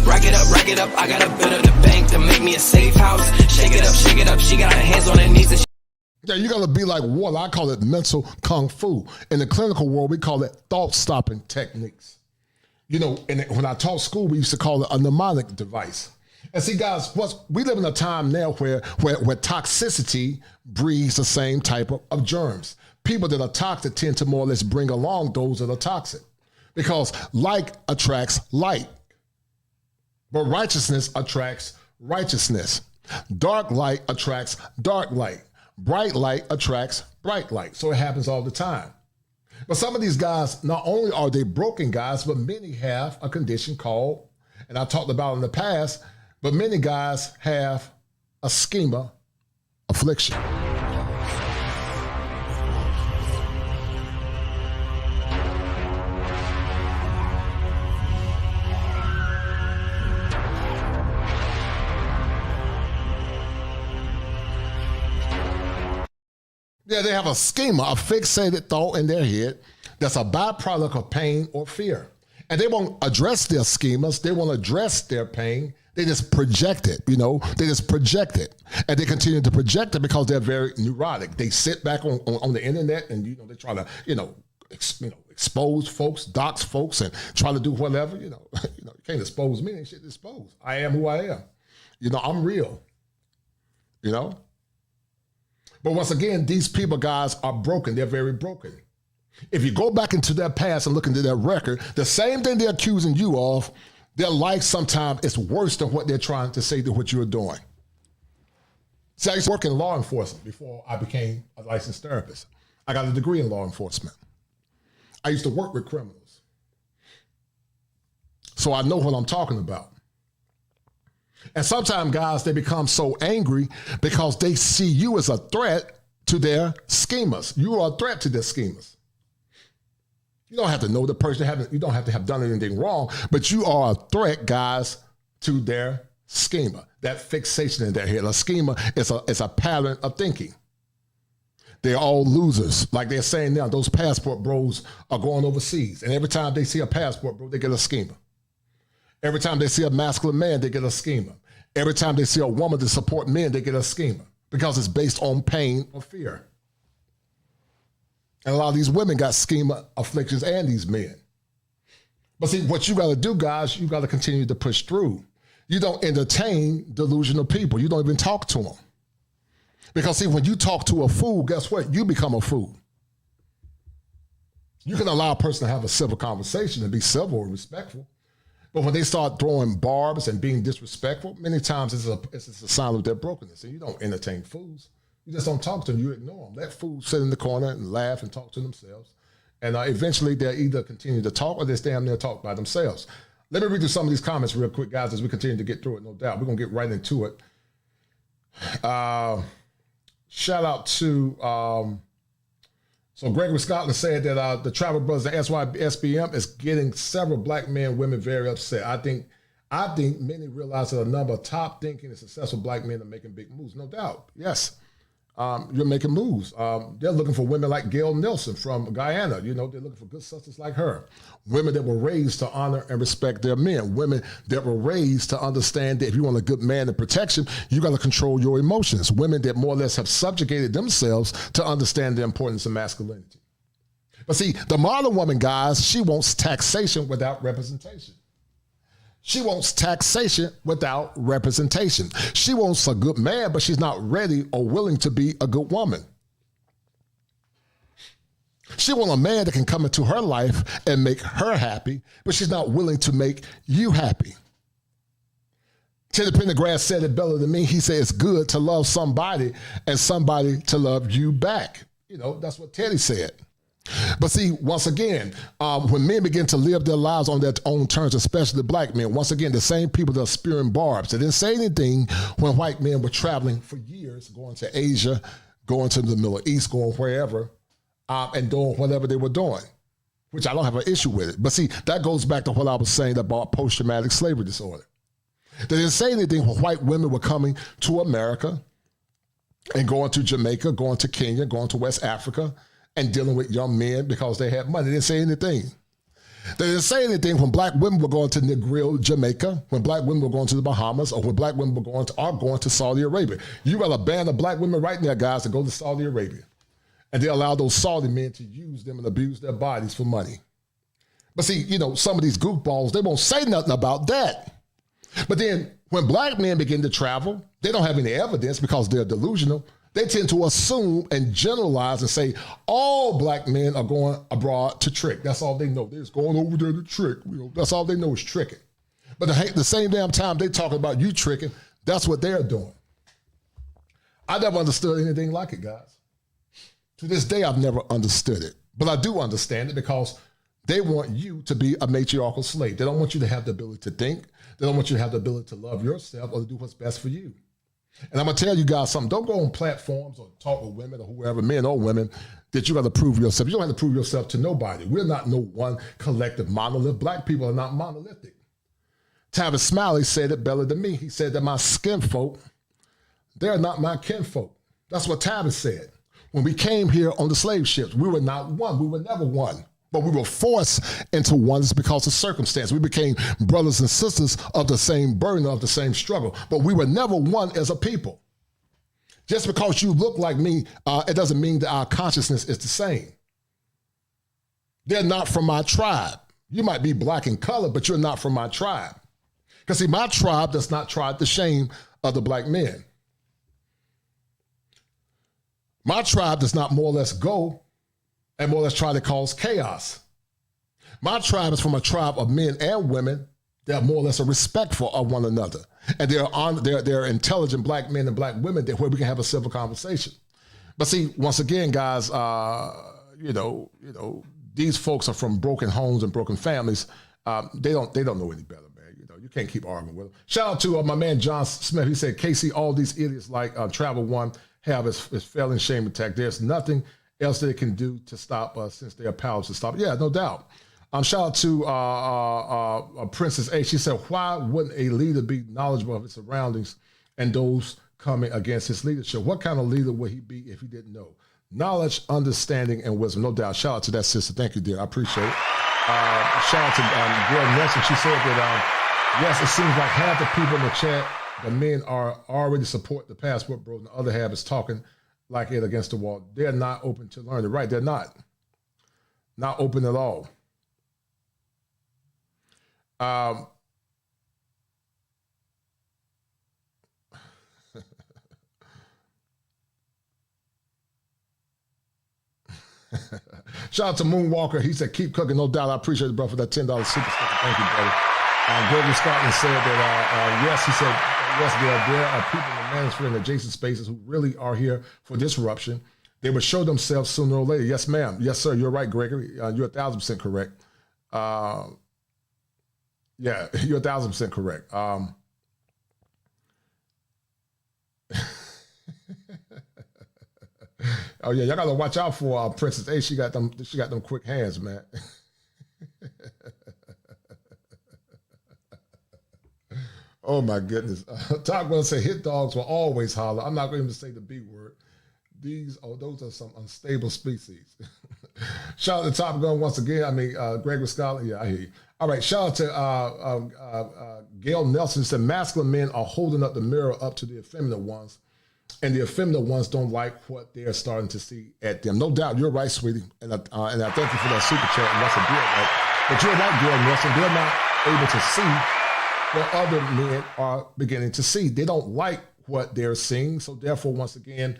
Rack it up, I got a bit of the bank to make me a safe house. Shake it up, she got her hands on her knees and yeah, you gotta be like water. I call it mental kung fu. In the clinical world, we call it thought-stopping techniques. You know, and when I taught school, we used to call it a mnemonic device. And see, guys, we live in a time now where toxicity breeds the same type of germs. People that are toxic tend to more or less bring along those that are toxic, because like attracts like. But righteousness attracts righteousness. Dark light attracts dark light. Bright light attracts bright light. So it happens all the time. But some of these guys, not only are they broken guys, but many have a condition called, and I talked about in the past, but many guys have a schema affliction. Yeah, they have a schema, a fixated thought in their head that's a byproduct of pain or fear. And they won't address their schemas. They won't address their pain. They just project it, you know. They just project it. And they continue to project it because they're very neurotic. They sit back on the internet and, you know, they try to, expose folks, dox folks, and try to do whatever, you can't expose me. Ain't shit to expose. I am who I am. I'm real, But once again, these people, guys, are broken. They're very broken. If you go back into their past and look into their record, the same thing they're accusing you of, their life sometimes is worse than what they're trying to say to what you're doing. See, I used to work in law enforcement before I became a licensed therapist. I got a degree in law enforcement. I used to work with criminals. So I know what I'm talking about. And sometimes, guys, they become so angry because they see you as a threat to their schemas. You are a threat to their schemas. You don't have to know the person. You don't have to have done anything wrong, but you are a threat, guys, to their schema, that fixation in their head. A schema is a pattern of thinking. They're all losers. Like they're saying now, those passport bros are going overseas. And every time they see a passport bro, they get a schema. Every time they see a masculine man, they get a schema. Every time they see a woman to support men, they get a schema because it's based on pain or fear. And a lot of these women got schema afflictions and these men. But see, what you got to do, guys, you got to continue to push through. You don't entertain delusional people. You don't even talk to them. Because see, when you talk to a fool, guess what? You become a fool. You can allow a person to have a civil conversation and be civil and respectful. But when they start throwing barbs and being disrespectful, many times it's a sign of their brokenness. And you don't entertain fools. You just don't talk to them. You ignore them. Let fools sit in the corner and laugh and talk to themselves. And eventually they'll either continue to talk or they stay down there and talk by themselves. Let me read through some of these comments real quick, guys, as we continue to get through it, no doubt. We're going to get right into it. Shout out to, so Gregory Scotland said that the Travel Brothers, the SBM, is getting several black men and women very upset. I think many realize that a number of top thinking and successful black men are making big moves. No doubt. Yes. You're making moves. They're looking for women like Gail Nelson from Guyana. They're looking for good sisters like her. Women that were raised to honor and respect their men. Women that were raised to understand that if you want a good man and protection, you got to control your emotions. Women that more or less have subjugated themselves to understand the importance of masculinity. But see, the modern woman, guys, she wants taxation without representation. She wants taxation without representation. She wants a good man, but she's not ready or willing to be a good woman. She wants a man that can come into her life and make her happy, but she's not willing to make you happy. Teddy Pendergrass said it better than me. He said it's good to love somebody and somebody to love you back. That's what Teddy said. But see, once again, when men begin to live their lives on their own terms, especially the black men, once again, the same people that are spewing barbs. They didn't say anything when white men were traveling for years, going to Asia, going to the Middle East, going wherever, and doing whatever they were doing, which I don't have an issue with it. But see, that goes back to what I was saying about post-traumatic slavery disorder. They didn't say anything when white women were coming to America and going to Jamaica, going to Kenya, going to West Africa, and dealing with young men because they had money. They didn't say anything. They didn't say anything when black women were going to Negril, Jamaica, when black women were going to the Bahamas, or when black women are going to Saudi Arabia. You got a band of black women right there, guys, to go to Saudi Arabia. And they allow those Saudi men to use them and abuse their bodies for money. But see, some of these goofballs, they won't say nothing about that. But then when black men begin to travel, they don't have any evidence because they're delusional. They tend to assume and generalize and say all black men are going abroad to trick. That's all they know. They're just going over there to trick. That's all they know is tricking. But the same damn time they talk about you tricking, that's what they're doing. I never understood anything like it, guys. To this day, I've never understood it. But I do understand it because they want you to be a matriarchal slave. They don't want you to have the ability to think. They don't want you to have the ability to love yourself or to do what's best for you. And I'm going to tell you guys something. Don't go on platforms or talk with women or whoever, men or women, that you got to prove yourself. You don't have to prove yourself to nobody. We're not no one collective monolith. Black people are not monolithic. Tavis Smiley said it better than me. He said that my skin folk, they're not my kinfolk. That's what Tavis said. When we came here on the slave ships, we were not one. We were never one. But we were forced into oneness because of circumstance. We became brothers and sisters of the same burden, of the same struggle. But we were never one as a people. Just because you look like me, it doesn't mean that our consciousness is the same. They're not from my tribe. You might be black in color, but you're not from my tribe. Because see, my tribe does not try the shame of the black men. My tribe does not more or less go and more or less try to cause chaos. My tribe is from a tribe of men and women that are more or less respectful of one another. And they're intelligent black men and black women where we can have a civil conversation. But see, once again, guys, these folks are from broken homes and broken families. They don't know any better, man. You can't keep arguing with them. Shout out to my man, John Smith. He said, Casey, all these idiots like Travel One have is failing shame attack. There's nothing else they can do to stop us since they are powerless to stop. Yeah, no doubt. Shout out to Princess A. She said, why wouldn't a leader be knowledgeable of his surroundings and those coming against his leadership? What kind of leader would he be if he didn't know? Knowledge, understanding, and wisdom. No doubt. Shout out to that sister. Thank you, dear. I appreciate it. Shout out to Gail Nelson. She said that, yes, it seems like half the people in the chat, the men are already support the passport bro, and the other half is talking like it against the wall. They're not open to learning. Right, they're not. Not open at all. Shout out to Moonwalker. He said, keep cooking. No doubt. I appreciate it, bro, for that $10 super sticker. Thank you, brother. Gregory Scotland said that, yes, he said, yes, there are people in the manosphere and adjacent spaces who really are here for disruption. They will show themselves sooner or later. Yes, ma'am. Yes, sir. You're right, Gregory. You're 1,000% correct. Yeah, you're 1,000% correct. Oh yeah, y'all gotta watch out for Princess A. She got them quick hands, man. Oh my goodness. Todd will say hit dogs will always holler. I'm not going to say the B word. Those are some unstable species. Shout out to Top Gun once again. I mean, Gregory Scotland. Yeah, I hear you. All right, shout out to Gail Nelson. Said masculine men are holding up the mirror up to the effeminate ones, and the effeminate ones don't like what they're starting to see at them. No doubt, you're right, sweetie, and I thank you for that super chat. And that's a deal, right? But you're right, Gail Nelson. They're not able to see what other men are beginning to see. They don't like what they're seeing, so therefore, once again,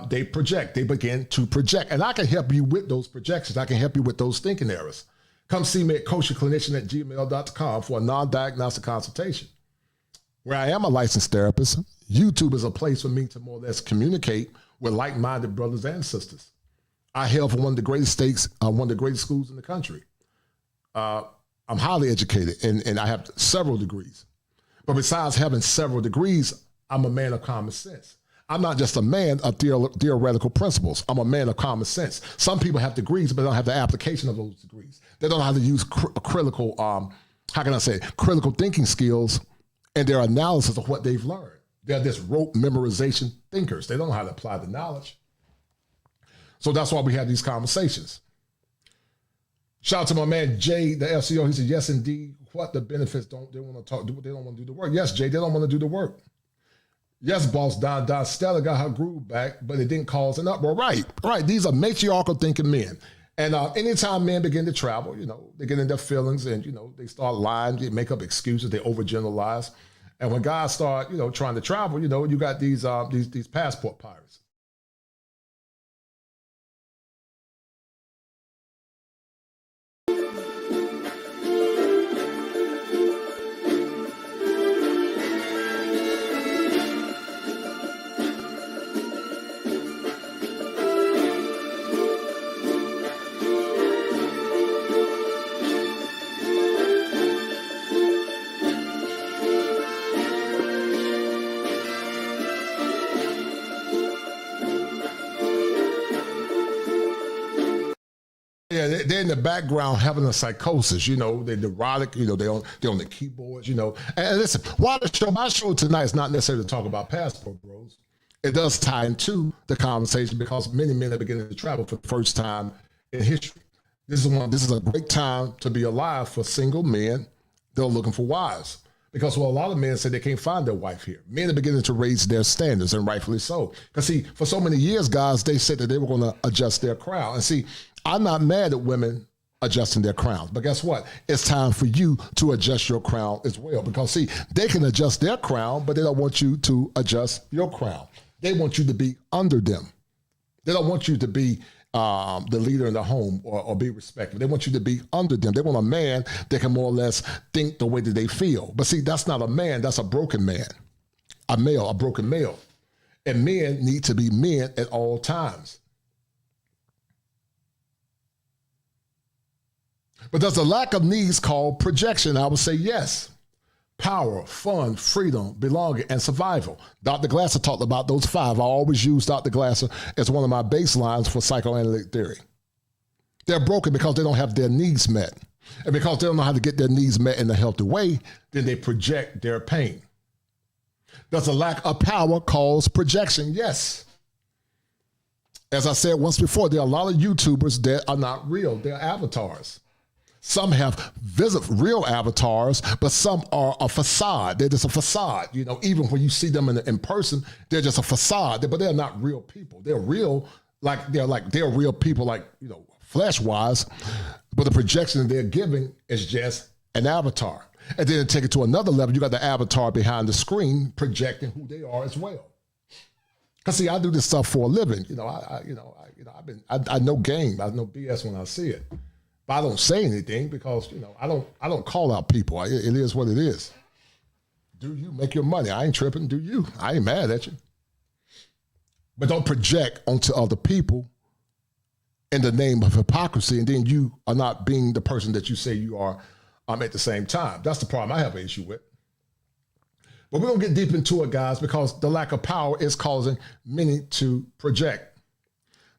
they project. They begin to project. And I can help you with those projections. I can help you with those thinking errors. Come see me at coachyourclinician@gmail.com for a non-diagnostic consultation. Where I am a licensed therapist, YouTube is a place for me to more or less communicate with like-minded brothers and sisters. I hail from one of the greatest states, one of the greatest schools in the country. I'm highly educated, and I have several degrees. But besides having several degrees, I'm a man of common sense. I'm not just a man of theoretical principles. I'm a man of common sense. Some people have degrees, but they don't have the application of those degrees. They don't know how to use critical thinking skills and their analysis of what they've learned. They're just rote memorization thinkers. They don't know how to apply the knowledge. So that's why we have these conversations. Shout out to my man Jay, the FCO. He said, yes, indeed. What the benefits they want to talk, they don't want to do the work. Yes, Jay, they don't want to do the work. Yes, boss, Don Stella got her groove back, but it didn't cause an uproar. Right. These are matriarchal thinking men. And anytime men begin to travel, they get in their feelings and, they start lying, they make up excuses, they overgeneralize. And when guys start, trying to travel, you got these passport pirates. Yeah, they're in the background having a psychosis, they're neurotic, they're on the keyboards, And listen, my show tonight is not necessarily to talk about passport bros. It does tie into the conversation because many men are beginning to travel for the first time in history. This is a great time to be alive for single men that are looking for wives. Because a lot of men say they can't find their wife here. Men are beginning to raise their standards, and rightfully so. Because see, for so many years, guys, they said that they were going to adjust their crown. And see, I'm not mad at women adjusting their crowns, but guess what? It's time for you to adjust your crown as well. Because see, they can adjust their crown, but they don't want you to adjust your crown. They want you to be under them. They don't want you to be the leader in the home or be respected. They want you to be under them. They want a man that can more or less think the way that they feel. But see, that's not a man, that's a broken man. A broken male. And men need to be men at all times. But does the lack of needs call projection? I would say yes. Power, fun, freedom, belonging, and survival. Dr. Glasser talked about those 5. I always use Dr. Glasser as one of my baselines for psychoanalytic theory. They're broken because they don't have their needs met. And because they don't know how to get their needs met in a healthy way, then they project their pain. Does the lack of power cause projection? Yes. As I said once before, there are a lot of YouTubers that are not real. They're avatars. Some have real avatars, but some are a facade. They're just a facade. Even when you see them in person, they're just a facade, but they're not real people. They're real, they're real people, flesh-wise, but the projection they're giving is just an avatar. And then take it to another level, you got the avatar behind the screen projecting who they are as well. Cause see, I do this stuff for a living. I know game, I know BS when I see it. But I don't say anything because, I don't call out people. It is what it is. Do you make your money? I ain't tripping. Do you? I ain't mad at you. But don't project onto other people in the name of hypocrisy, and then you are not being the person that you say you are at the same time. That's the problem I have an issue with. But we're going to get deep into it, guys, because the lack of power is causing many to project.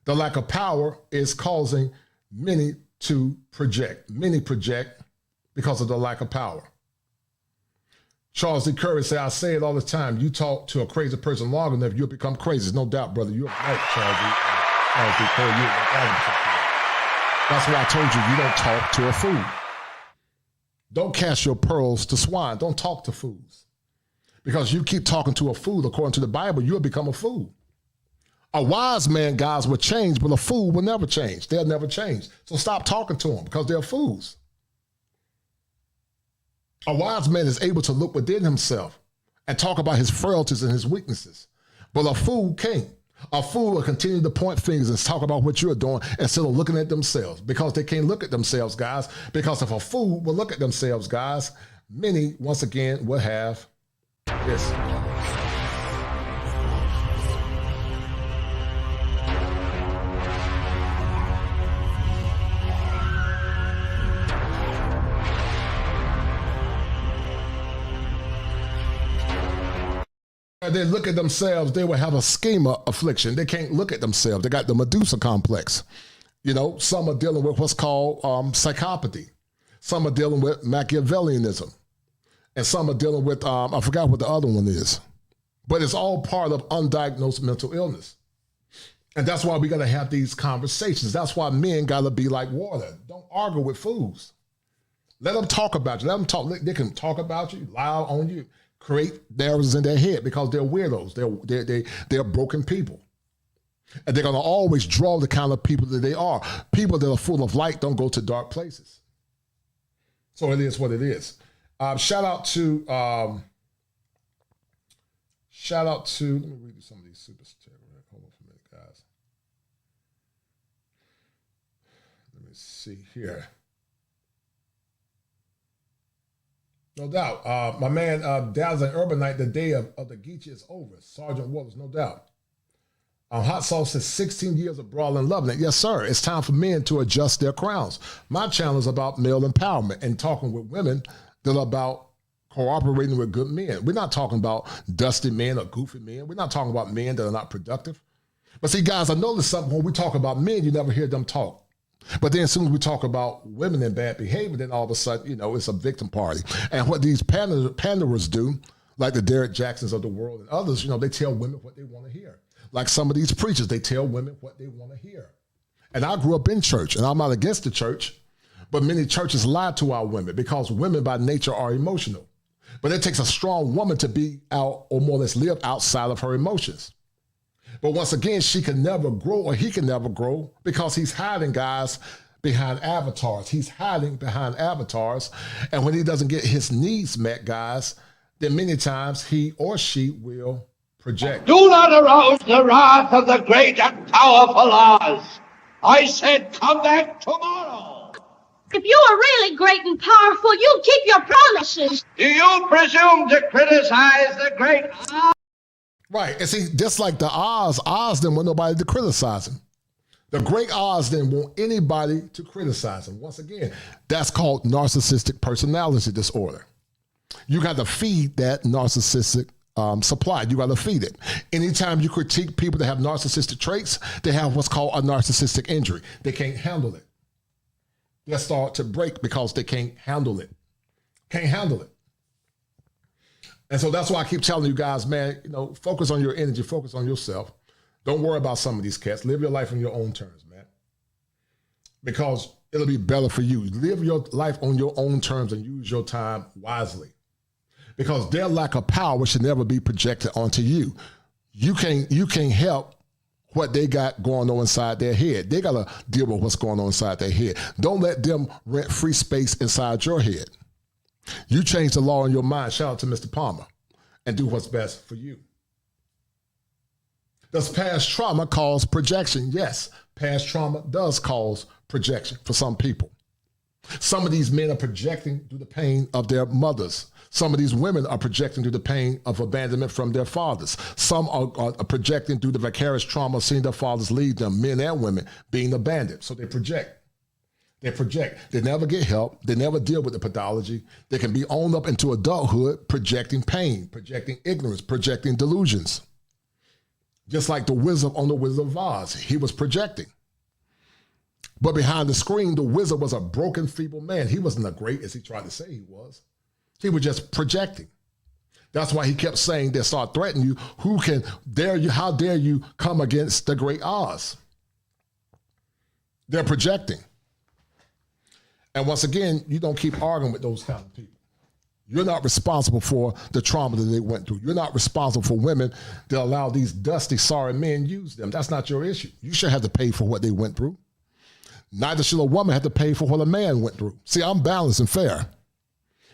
The lack of power is causing many to project. Many project because of the lack of power. Charles D. Curry said, I say it all the time, you talk to a crazy person long enough, you'll become crazy. No doubt, brother. You're right, Charles D. Curry. That's why I told you don't talk to a fool. Don't cast your pearls to swine. Don't talk to fools. Because you keep talking to a fool, according to the Bible, you'll become a fool. A wise man, guys, will change, but a fool will never change. They'll never change. So stop talking to them because they're fools. A wise man is able to look within himself and talk about his frailties and his weaknesses. But a fool can't. A fool will continue to point fingers and talk about what you're doing instead of looking at themselves because they can't look at themselves, guys. Because if a fool will look at themselves, guys, many, once again, will have this. They look at themselves, they will have a schema affliction. They can't look at themselves. They got the Medusa complex. Some are dealing with what's called psychopathy. Some are dealing with Machiavellianism. And some are dealing with, I forgot what the other one is. But it's all part of undiagnosed mental illness. And that's why we got to have these conversations. That's why men got to be like water. Don't argue with fools. Let them talk about you. Let them talk. They can talk about you, lie on you, create narratives in their head because they're weirdos. They're broken people. And they're going to always draw the kind of people that they are. People that are full of light don't go to dark places. So it is what it is. Shout out to, let me read some of these super chats. Hold on for a minute, guys. Let me see here. No doubt. My man, Dallas and Urbanite, the day of the Geechee is over. Sergeant Wallace, no doubt. Hot Sauce says 16 years of brawling and loving it. Yes, sir. It's time for men to adjust their crowns. My channel is about male empowerment and talking with women that are about cooperating with good men. We're not talking about dusty men or goofy men. We're not talking about men that are not productive. But see, guys, I noticed something. When we talk about men, you never hear them talk. But then as soon as we talk about women and bad behavior, then all of a sudden, it's a victim party. And what these panderers do, like the Derek Jacksons of the world and others, they tell women what they want to hear. Like some of these preachers, they tell women what they want to hear. And I grew up in church, and I'm not against the church, but many churches lie to our women because women by nature are emotional. But it takes a strong woman to be out or more or less live outside of her emotions. But once again, she can never grow or he can never grow because he's hiding, guys, behind avatars. He's hiding behind avatars. And when he doesn't get his needs met, guys, then many times he or she will project. Do not arouse the wrath of the great and powerful Oz. I said come back tomorrow. If you are really great and powerful, you'll keep your promises. Do you presume to criticize the great Oz? Right, and see, just like the Oz didn't want nobody to criticize him. The great Oz didn't want anybody to criticize him. Once again, that's called narcissistic personality disorder. You got to feed that narcissistic supply. You got to feed it. Anytime you critique people that have narcissistic traits, they have what's called a narcissistic injury. They can't handle it. They start to break because they can't handle it. Can't handle it. And so that's why I keep telling you guys, man, focus on your energy, focus on yourself. Don't worry about some of these cats. Live your life on your own terms, man. Because it'll be better for you. Live your life on your own terms and use your time wisely. Because their lack of power should never be projected onto you. You can't help what they got going on inside their head. They got to deal with what's going on inside their head. Don't let them rent free space inside your head. You change the law in your mind. Shout out to Mr. Palmer. And do what's best for you. Does past trauma cause projection? Yes, past trauma does cause projection for some people. Some of these men are projecting through the pain of their mothers. Some of these women are projecting through the pain of abandonment from their fathers. Some are projecting through the vicarious trauma of seeing their fathers leave them, men and women, being abandoned. So they project. They project. They never get help. They never deal with the pathology. They can be owned up into adulthood, projecting pain, projecting ignorance, projecting delusions. Just like the wizard on the Wizard of Oz, he was projecting. But behind the screen, the wizard was a broken, feeble man. He wasn't as great as he tried to say he was. He was just projecting. That's why he kept saying they start threatening you. Who can dare you? How dare you come against the great Oz? They're projecting. And once again, you don't keep arguing with those kind of people. You're not responsible for the trauma that they went through. You're not responsible for women that allow these dusty, sorry men use them. That's not your issue. You should have to pay for what they went through. Neither should a woman have to pay for what a man went through. See, I'm balanced and fair.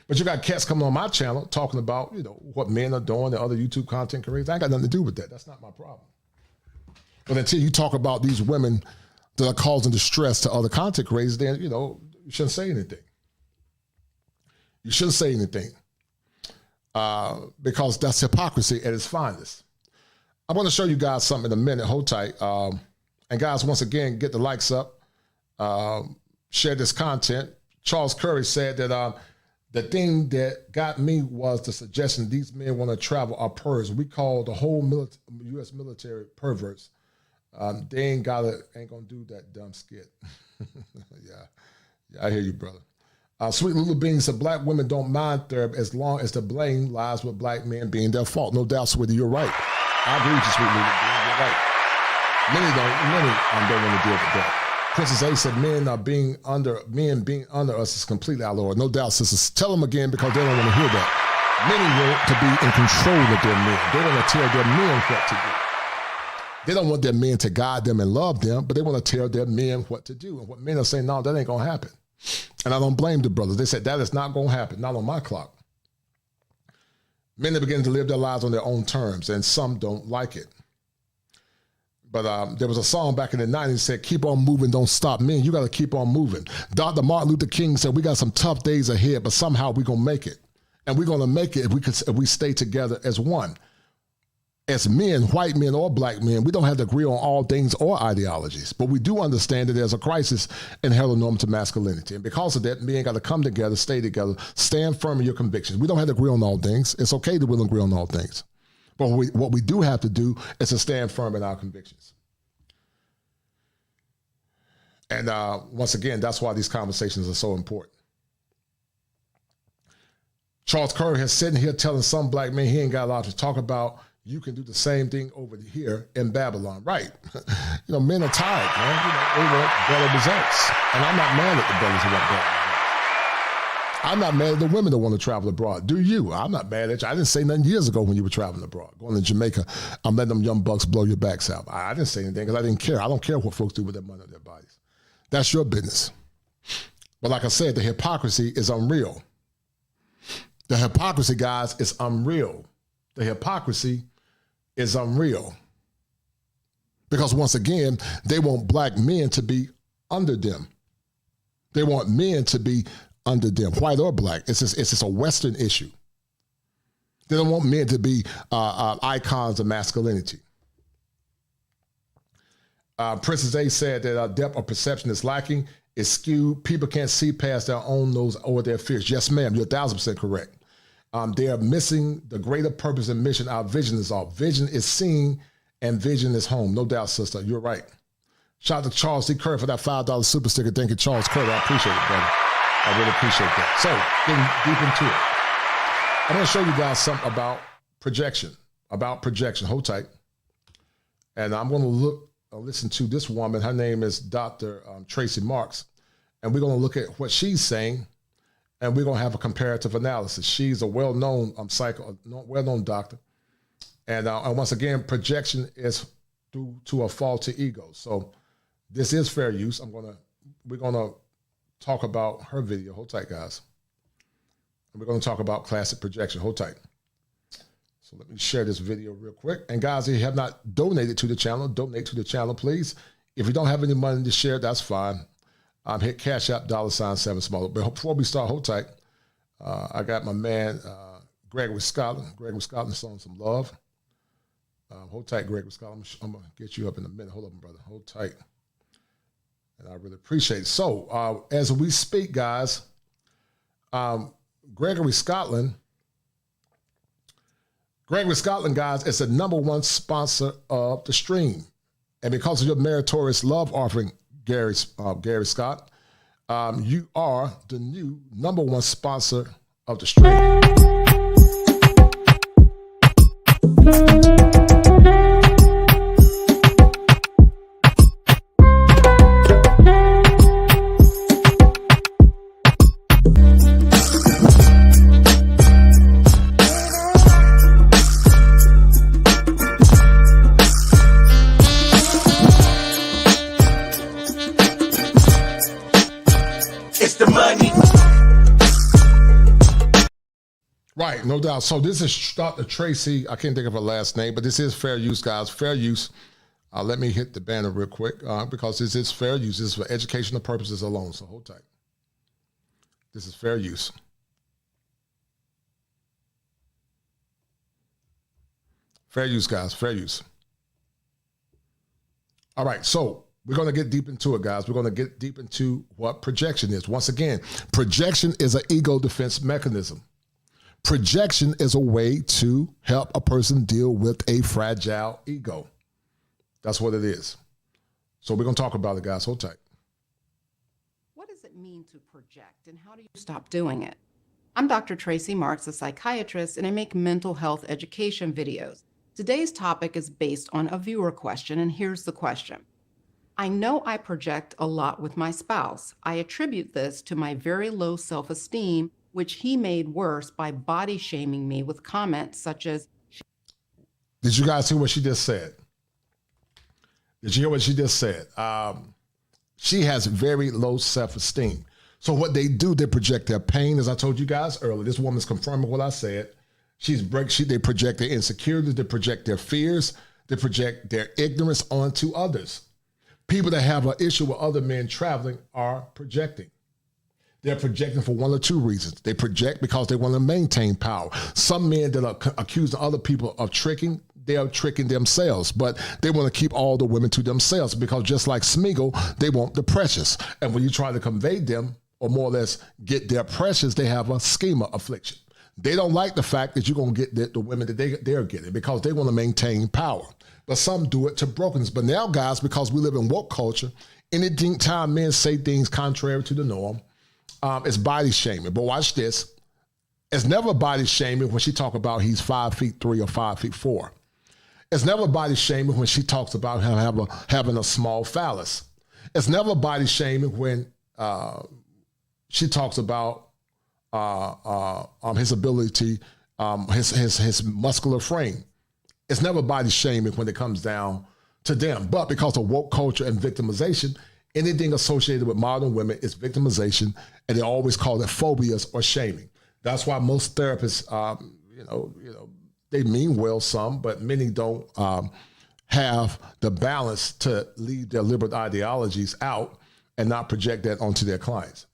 But you got cats coming on my channel talking about, what men are doing and other YouTube content creators. I ain't got nothing to do with that. That's not my problem. But until you talk about these women that are causing distress to other content creators, then, you shouldn't say anything. You shouldn't say anything because that's hypocrisy at its finest. I want to show you guys something in a minute. Hold tight. And guys, once again, get the likes up. Share this content. Charles Curry said that the thing that got me was the suggestion these men want to travel are perverts. We call the whole U.S. military perverts. They ain't gonna do that dumb skit. Yeah, I hear you, brother. Sweet Little Bean said, black women don't mind therapy as long as the blame lies with black men being their fault. No doubt, Sweetie, you're right. I agree with you, Sweet Little Bean. Many don't want to deal with that. Princess A said men being under us is completely out of order. No doubt, sisters. Tell them again because they don't want to hear that. Many want to be in control of their men. They want to tell their men what to do. They don't want their men to guide them and love them, but they want to tell their men what to do. And what men are saying, no, that ain't going to happen. And I don't blame the brothers. They said, that is not going to happen, not on my clock. Men are beginning to live their lives on their own terms, and some don't like it. But there was a song back in the 90s that said, keep on moving, don't stop. Men, you got to keep on moving. Dr. Martin Luther King said, we got some tough days ahead, but somehow we're going to make it. And we're going to make it if we stay together as one. As men, white men or black men, we don't have to agree on all things or ideologies, but we do understand that there's a crisis in heteronormative masculinity. And because of that, men got to come together, stay together, stand firm in your convictions. We don't have to agree on all things. It's okay that we don't agree on all things. But what we do have to do is to stand firm in our convictions. And once again, that's why these conversations are so important. Charles Curry has sitting here telling some black men he ain't got a lot to talk about. You can do the same thing over here in Babylon. Right. Men are tired, man. They want better results. And I'm not mad at the brothers who want better results. I'm not mad at the women that want to travel abroad. Do you? I'm not mad at you. I didn't say nothing years ago when you were traveling abroad. Going to Jamaica, I'm letting them young bucks blow your backs out. I didn't say anything because I didn't care. I don't care what folks do with their money or their bodies. That's your business. But like I said, the hypocrisy is unreal. The hypocrisy, guys, is unreal. The hypocrisy is unreal. Because once again, they want black men to be under them. They want men to be under them, white or black. It's just a Western issue. They don't want men to be icons of masculinity. Princess A said that depth of perception is lacking, it's skewed. People can't see past their own nose or their fears. Yes, ma'am, you're 1,000% correct. They are missing the greater purpose and mission. Our vision is off. Vision is seen and vision is home. No doubt, sister. You're right. Shout out to Charles C. Curry for that $5 super sticker. Thank you, Charles Curry. I appreciate it, brother. I really appreciate that. So, getting deep into it. I'm going to show you guys something about projection. Hold tight. And I'm going to listen to this woman. Her name is Dr. Tracy Marks. And we're going to look at what she's saying. And we're going to have a comparative analysis. She's a well-known well-known doctor. And once again, projection is due to a faulty ego. So this is fair use. We're going to talk about her video. Hold tight, guys. And we're going to talk about classic projection. Hold tight. So let me share this video real quick. And guys, if you have not donated to the channel, donate to the channel, please. If you don't have any money to share, that's fine. Hit Cash App, $7 small. But before we start, hold tight. I got my man, Gregory Scotland. Gregory Scotland showing some love. Hold tight, Gregory Scotland. I'm going to get you up in a minute. Hold on, brother. Hold tight. And I really appreciate it. So as we speak, guys, Gregory Scotland, guys, is the #1 sponsor of the stream. And because of your meritorious love offering, Gary Scott, you are the new #1 sponsor of the stream. Right, no doubt. So this is Dr. Tracy. I can't think of her last name, but this is fair use, guys. Fair use. Let me hit the banner real quick because this is fair use. This is for educational purposes alone, so hold tight. This is fair use. Fair use, guys. Fair use. All right, so we're going to get deep into it, guys. We're going to get deep into what projection is. Once again, projection is an ego defense mechanism. Projection is a way to help a person deal with a fragile ego. That's what it is. So we're going to talk about it, guys. Hold tight. What does it mean to project, and how do you stop doing it? I'm Dr. Tracy Marks, a psychiatrist, and I make mental health education videos Today's topic is based on a viewer question, and here's the question. I know I project a lot with my spouse. I attribute this to my very low self-esteem, which he made worse by body shaming me with comments such as... Did you guys hear what she just said? Did you hear what she just said? She has very low self-esteem. So what they do, they project their pain, as I told you guys earlier. This woman's confirming what I said. They project their insecurities, they project their fears, they project their ignorance onto others. People that have an issue with other men traveling are projecting. They're projecting for one or two reasons. They project because they want to maintain power. Some men that are accusing other people of tricking, they are tricking themselves, but they want to keep all the women to themselves because just like Smeagol, they want the precious. And when you try to convey them or more or less get their precious, they have a schema affliction. They don't like the fact that you're going to get the women that they're getting because they want to maintain power. But some do it to brokenness. But now, guys, because we live in woke culture, anytime men say things contrary to the norm, it's body shaming. But watch this. It's never body shaming when she talk about he's 5'3" or 5'4". It's never body shaming when she talks about him having a small phallus. It's never body shaming when she talks about his ability, his muscular frame. It's never body shaming when it comes down to them. But because of woke culture and victimization, anything associated with modern women is victimization, and they always call it phobias or shaming. That's why most therapists, they mean well some, but many don't have the balance to leave their liberal ideologies out and not project that onto their clients.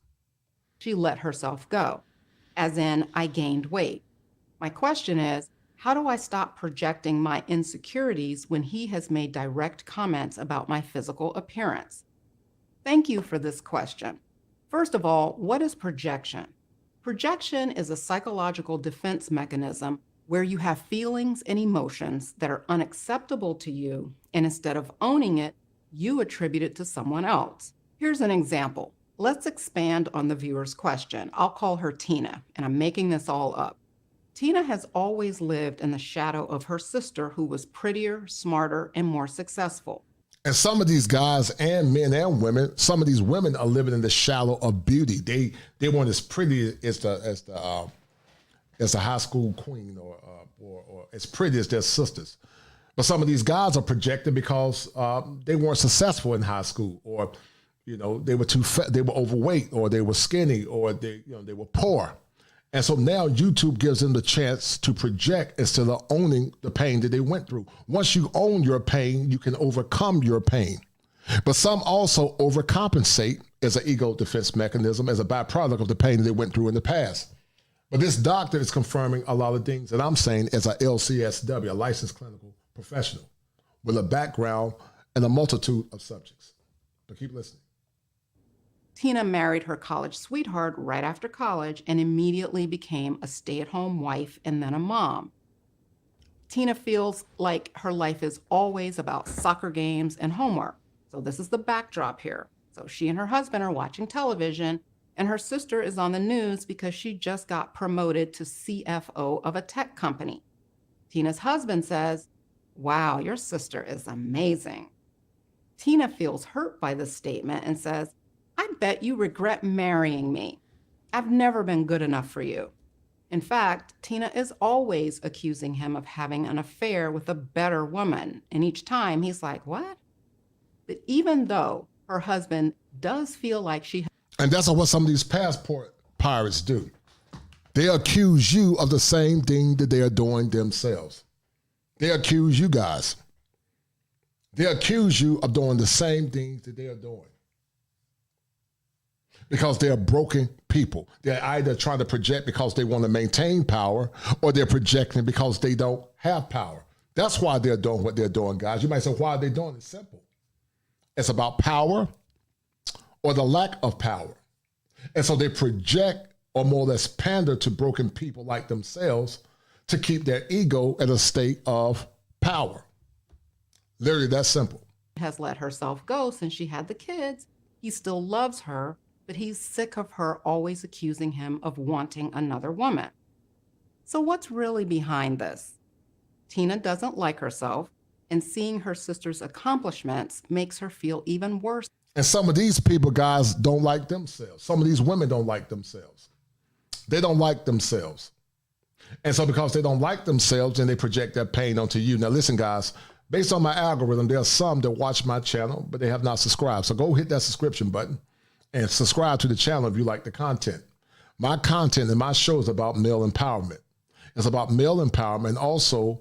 She let herself go, as in, I gained weight. My question is, how do I stop projecting my insecurities when he has made direct comments about my physical appearance? Thank you for this question. First of all, what is projection? Projection is a psychological defense mechanism where you have feelings and emotions that are unacceptable to you, and instead of owning it, you attribute it to someone else. Here's an example. Let's expand on the viewer's question. I'll call her Tina, and I'm making this all up. Tina has always lived in the shadow of her sister, who was prettier, smarter, and more successful. And some of these guys and men and women, some of these women are living in the shadow of beauty. They weren't as pretty as the high school queen or as pretty as their sisters. But some of these guys are projecting because they weren't successful in high school, or they were too fat, they were overweight, or they were skinny, or they were poor. And so now YouTube gives them the chance to project instead of owning the pain that they went through. Once you own your pain, you can overcome your pain. But some also overcompensate as an ego defense mechanism, as a byproduct of the pain that they went through in the past. But this doctor is confirming a lot of things that I'm saying as a LCSW, a licensed clinical professional, with a background in a multitude of subjects. But keep listening. Tina married her college sweetheart right after college and immediately became a stay-at-home wife and then a mom. Tina feels like her life is always about soccer games and homework. So this is the backdrop here. So she and her husband are watching television, and her sister is on the news because she just got promoted to CFO of a tech company. Tina's husband says, "Wow, your sister is amazing." Tina feels hurt by this statement and says, "I bet you regret marrying me. I've never been good enough for you." In fact, Tina is always accusing him of having an affair with a better woman. And each time he's like, "What?" But even though her husband does feel like she... And that's what some of these passport pirates do. They accuse you of the same thing that they are doing themselves. They accuse you guys. They accuse you of doing the same things that they are doing. Because they're broken people. They're either trying to project because they want to maintain power, or they're projecting because they don't have power. That's why they're doing what they're doing, guys. You might say, why are they doing it? It's simple. It's about power or the lack of power. And so they project or more or less pander to broken people like themselves to keep their ego at a state of power. Literally that simple. Has let herself go since she had the kids. He still loves her, but he's sick of her always accusing him of wanting another woman. So what's really behind this? Tina doesn't like herself, and seeing her sister's accomplishments makes her feel even worse. And some of these people, guys, don't like themselves. Some of these women don't like themselves. They don't like themselves. And so because they don't like themselves, then they project their pain onto you. Now listen, guys, based on my algorithm, there are some that watch my channel, but they have not subscribed. So go hit that subscription button and subscribe to the channel if you like the content. My content and my show is about male empowerment. It's about male empowerment and also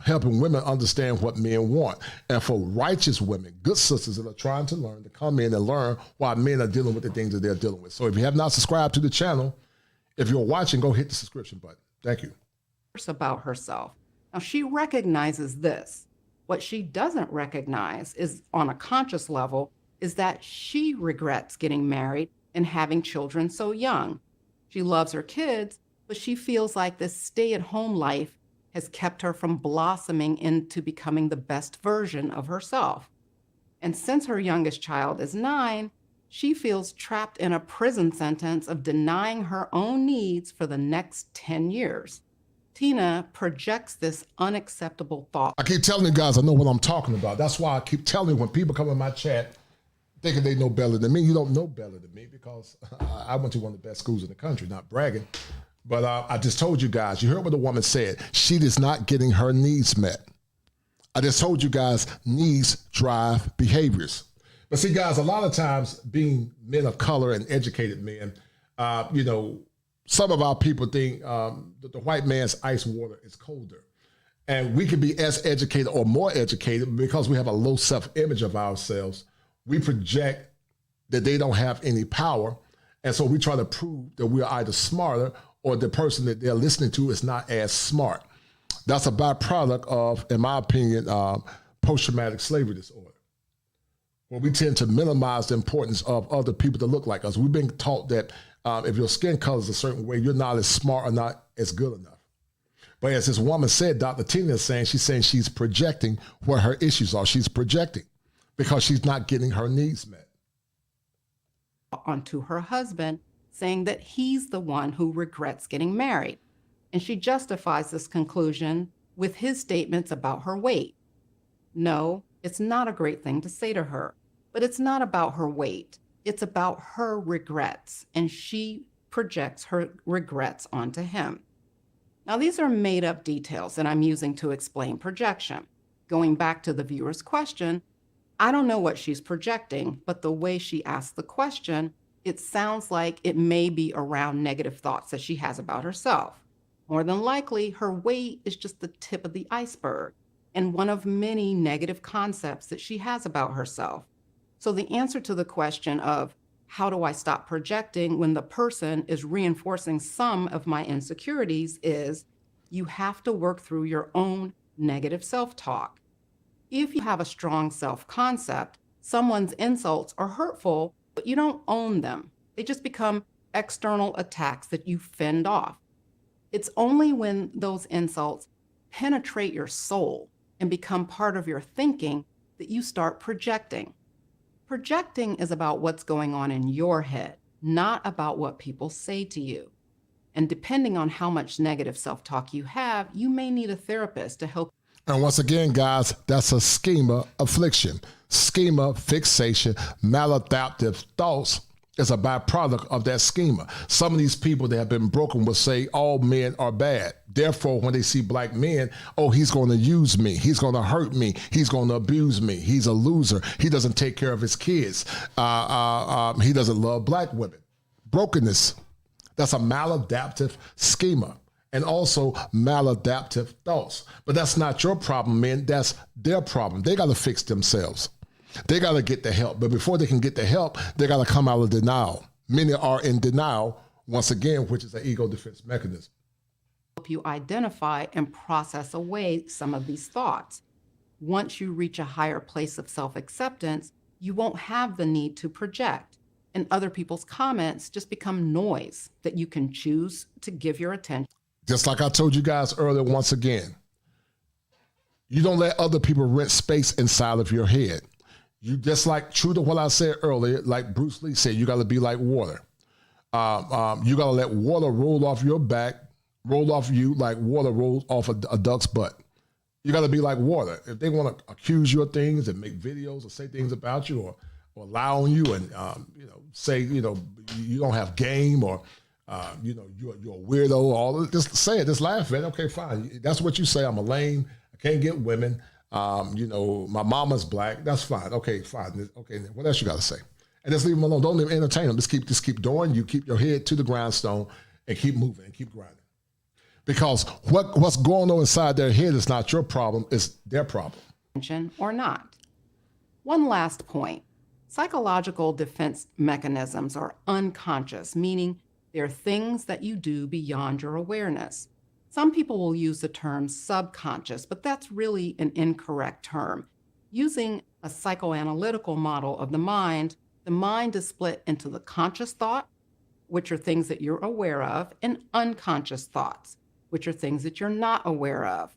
helping women understand what men want. And for righteous women, good sisters that are trying to learn, to come in and learn why men are dealing with the things that they're dealing with. So if you have not subscribed to the channel, if you're watching, go hit the subscription button. Thank you. About herself. Now, she recognizes this. What she doesn't recognize is, on a conscious level, is that she regrets getting married and having children so young. She loves her kids, but she feels like this stay-at-home life has kept her from blossoming into becoming the best version of herself. And since her youngest child is 9, she feels trapped in a prison sentence of denying her own needs for the next 10 years. Tina projects this unacceptable thought. I keep telling you guys, I know what I'm talking about. That's why I keep telling you when people come in my chat thinking they know better than me, you don't know better than me because I went to one of the best schools in the country, not bragging. But I just told you guys, you heard what the woman said. She is not getting her needs met. I just told you guys, needs drive behaviors. But see, guys, a lot of times being men of color and educated men, some of our people think that the white man's ice water is colder. And we can be as educated or more educated because we have a low self-image of ourselves. We project that they don't have any power. And so we try to prove that we're either smarter or the person that they're listening to is not as smart. That's a byproduct of, in my opinion, post-traumatic slavery disorder, where we tend to minimize the importance of other people that look like us. We've been taught that if your skin color is a certain way, you're not as smart or not as good enough. But as this woman said, Dr. Tina is saying, she's projecting where her issues are. She's projecting because she's not getting her needs met. Onto her husband, saying that he's the one who regrets getting married. And she justifies this conclusion with his statements about her weight. No, it's not a great thing to say to her, but it's not about her weight. It's about her regrets, and she projects her regrets onto him. Now, these are made-up details that I'm using to explain projection. Going back to the viewer's question, I don't know what she's projecting, but the way she asked the question, it sounds like it may be around negative thoughts that she has about herself. More than likely, her weight is just the tip of the iceberg and one of many negative concepts that she has about herself. So the answer to the question of, how do I stop projecting when the person is reinforcing some of my insecurities is, you have to work through your own negative self-talk. If you have a strong self-concept, someone's insults are hurtful, but you don't own them. They just become external attacks that you fend off. It's only when those insults penetrate your soul and become part of your thinking that you start projecting. Projecting is about what's going on in your head, not about what people say to you. And depending on how much negative self-talk you have, you may need a therapist to help. And once again, guys, that's a schema affliction. Schema fixation, maladaptive thoughts is a byproduct of that schema. Some of these people that have been broken will say all men are bad. Therefore, when they see black men, oh, he's going to use me. He's going to hurt me. He's going to abuse me. He's a loser. He doesn't take care of his kids. He doesn't love black women. Brokenness. That's a maladaptive schema. And also maladaptive thoughts. But that's not your problem, men. That's their problem. They got to fix themselves. They got to get the help. But before they can get the help, they got to come out of denial. Many are in denial, once again, which is an ego defense mechanism. Help you identify and process away some of these thoughts. Once you reach a higher place of self-acceptance, you won't have the need to project. And other people's comments just become noise that you can choose to give your attention. Just like I told you guys earlier, once again, you don't let other people rent space inside of your head. You just like, true to what I said earlier, like Bruce Lee said, you got to be like water. You got to let water roll off your back roll off you like water rolls off a duck's butt. You got to be like water. If they want to accuse you of things and make videos or say things about you or lie on you and say you don't have game or you're a weirdo. All just say it. Just laugh at it. Okay, fine. That's what you say. I'm a lame. I can't get women. My mama's black. That's fine. Okay, fine. Okay, what else you got to say? And just leave them alone. Don't even entertain them. Just keep doing. You keep your head to the grindstone and keep moving and keep grinding. Because what's going on inside their head is not your problem. It's their problem. Or not. One last point. Psychological defense mechanisms are unconscious, meaning they're things that you do beyond your awareness. Some people will use the term subconscious, but that's really an incorrect term. Using a psychoanalytical model of the mind is split into the conscious thought, which are things that you're aware of, and unconscious thoughts, which are things that you're not aware of.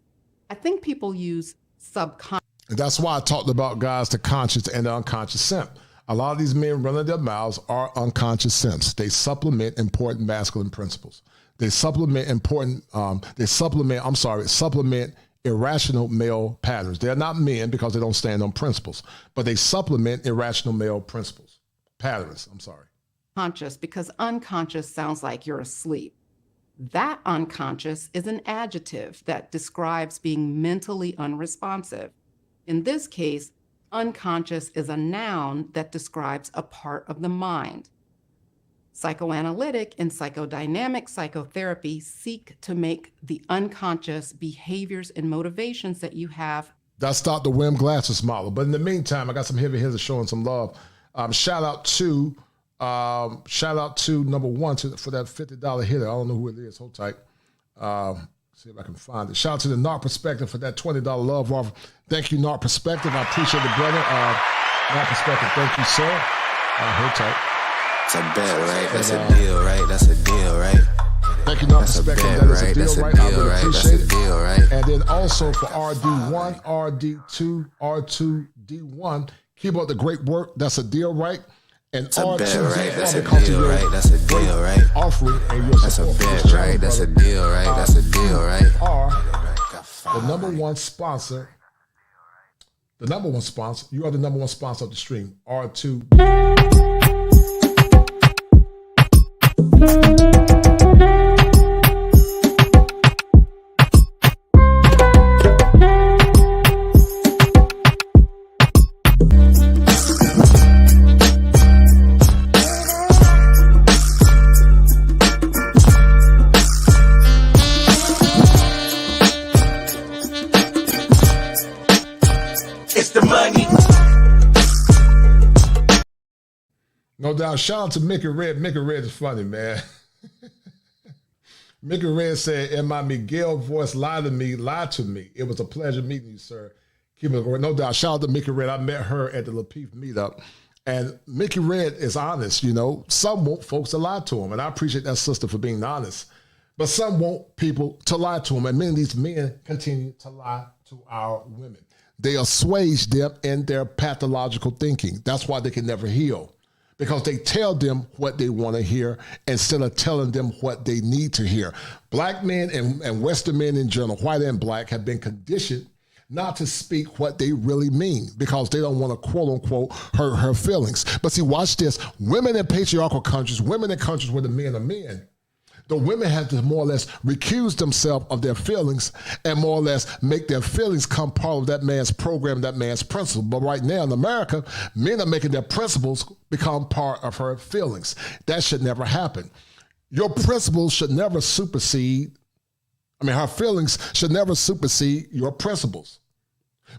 I think people use subconscious. And that's why I talked about, guys, the conscious and the unconscious simp. A lot of these men running their mouths are unconscious simps. They supplement important masculine principles. They supplement supplement irrational male patterns. They're not men because they don't stand on principles, but they supplement irrational male patterns. Conscious, because unconscious sounds like you're asleep. That unconscious is an adjective that describes being mentally unresponsive. In this case, unconscious is a noun that describes a part of the mind. Psychoanalytic and psychodynamic psychotherapy seek to make the unconscious behaviors and motivations that you have. That's Dr. Wim Glasser's model. But in the meantime, I got some heavy hitters showing some love. Shout out to number one for that $50 hitter. I don't know who it is. Hold tight. See if I can find it. Shout out to the Narc Perspective for that $20 love offer. Thank you, Narc Perspective. I appreciate it, brother. Narc Perspective, thank you, sir. Hold tight. It's a bet, right? That's a deal, right? That's a deal, right? Thank you, Narc Perspective. That is a deal, right? I really appreciate it. And then also for RD1, RD2, R2D1, keep up the great work. That's a deal, right? And R2 right? That's a deal, right? That's a deal, right? Offering and your support. That's a bet, right? That's a deal, right? That's a deal, right? The number one sponsor. You are the number one sponsor of the stream. R2. No doubt. Shout out to Mickey Red. Mickey Red is funny, man. Mickey Red said, "And my Miguel voice lied to me. It was a pleasure meeting you, sir." Keep it going. No doubt. Shout out to Mickey Red. I met her at the Lapeef meetup. And Mickey Red is honest, Some want folks to lie to him. And I appreciate that sister for being honest. But some want people to lie to him. And many of these men continue to lie to our women. They assuage them in their pathological thinking. That's why they can never heal. Because they tell them what they want to hear instead of telling them what they need to hear. Black men and Western men in general, white and black, have been conditioned not to speak what they really mean because they don't want to, quote unquote, hurt her feelings. But see, watch this. Women in patriarchal countries, women in countries where the men are men, the women have to more or less recuse themselves of their feelings and more or less make their feelings come part of that man's program, that man's principle. But right now in America, men are making their principles become part of her feelings. That should never happen. Your principles should never supersede, her feelings should never supersede your principles.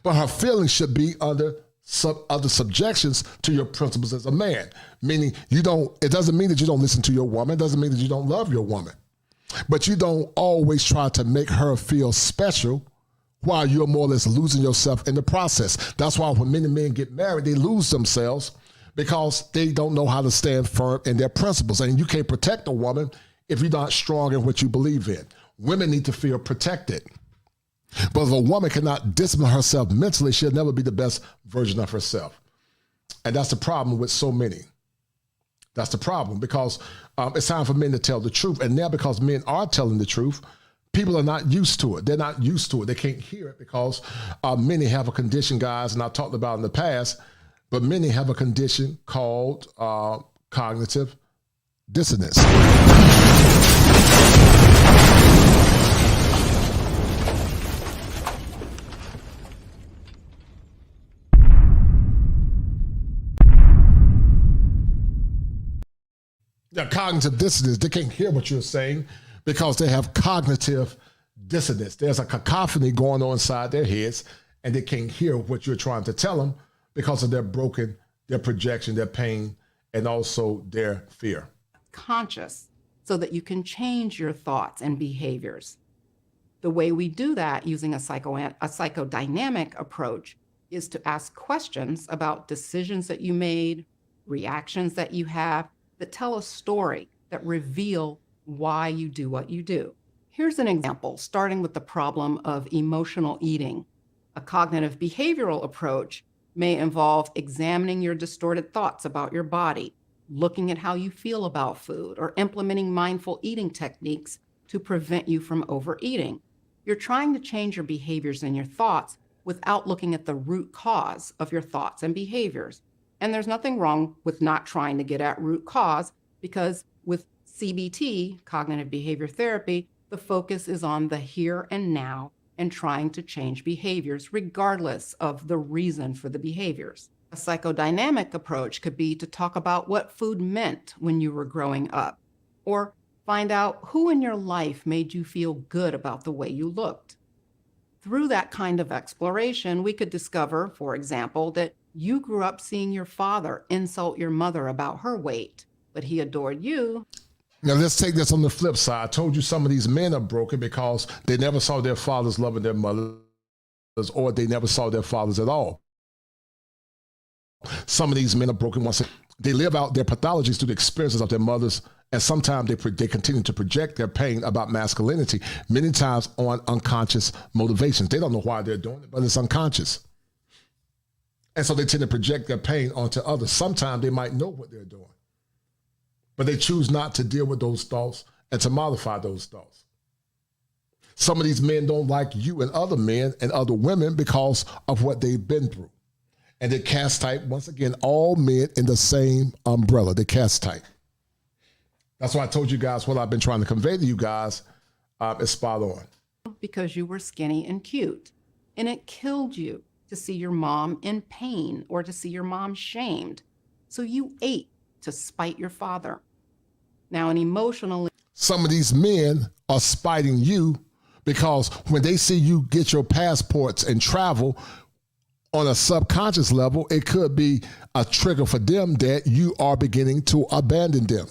But her feelings should be under subjections to your principles as a man. Meaning it doesn't mean that you don't listen to your woman. It doesn't mean that you don't love your woman. But you don't always try to make her feel special while you're more or less losing yourself in the process. That's why when many men get married, they lose themselves because they don't know how to stand firm in their principles. And you can't protect a woman if you're not strong in what you believe in. Women need to feel protected. But if a woman cannot discipline herself mentally, she'll never be the best version of herself. And that's the problem with so many. That's the problem, because it's time for men to tell the truth. And now because men are telling the truth, people are not used to it. They're not used to it. They can't hear it because many have a condition, guys, and I talked about in the past, but many have a condition called cognitive dissonance. The cognitive dissonance, they can't hear what you're saying because they have cognitive dissonance. There's a cacophony going on inside their heads, and they can't hear what you're trying to tell them because of their projection, their pain, and also their fear. Conscious, so that you can change your thoughts and behaviors. The way we do that using a psychodynamic approach is to ask questions about decisions that you made, reactions that you have, that tell a story, that reveal why you do what you do. Here's an example, starting with the problem of emotional eating. A cognitive behavioral approach may involve examining your distorted thoughts about your body, looking at how you feel about food, or implementing mindful eating techniques to prevent you from overeating. You're trying to change your behaviors and your thoughts without looking at the root cause of your thoughts and behaviors. And there's nothing wrong with not trying to get at root cause, because with CBT, cognitive behavior therapy, the focus is on the here and now and trying to change behaviors regardless of the reason for the behaviors. A psychodynamic approach could be to talk about what food meant when you were growing up, or find out who in your life made you feel good about the way you looked. Through that kind of exploration, we could discover, for example, that you grew up seeing your father insult your mother about her weight, but he adored you. Now let's take this on the flip side. I told you some of these men are broken because they never saw their fathers loving their mothers, or they never saw their fathers at all. Some of these men are broken once they live out their pathologies through the experiences of their mothers, and sometimes they continue to project their pain about masculinity, many times on unconscious motivations. They don't know why they're doing it, but it's unconscious. And so they tend to project their pain onto others. Sometimes they might know what they're doing, but they choose not to deal with those thoughts and to modify those thoughts. Some of these men don't like you and other men and other women because of what they've been through. And they cast type, once again, all men in the same umbrella. They cast type. That's why I told you guys what I've been trying to convey to you guys is spot on. Because you were skinny and cute, and it killed you to see your mom in pain or to see your mom shamed. So you ate to spite your father. Now, an emotionally... Some of these men are spiting you because when they see you get your passports and travel on a subconscious level, it could be a trigger for them that you are beginning to abandon them.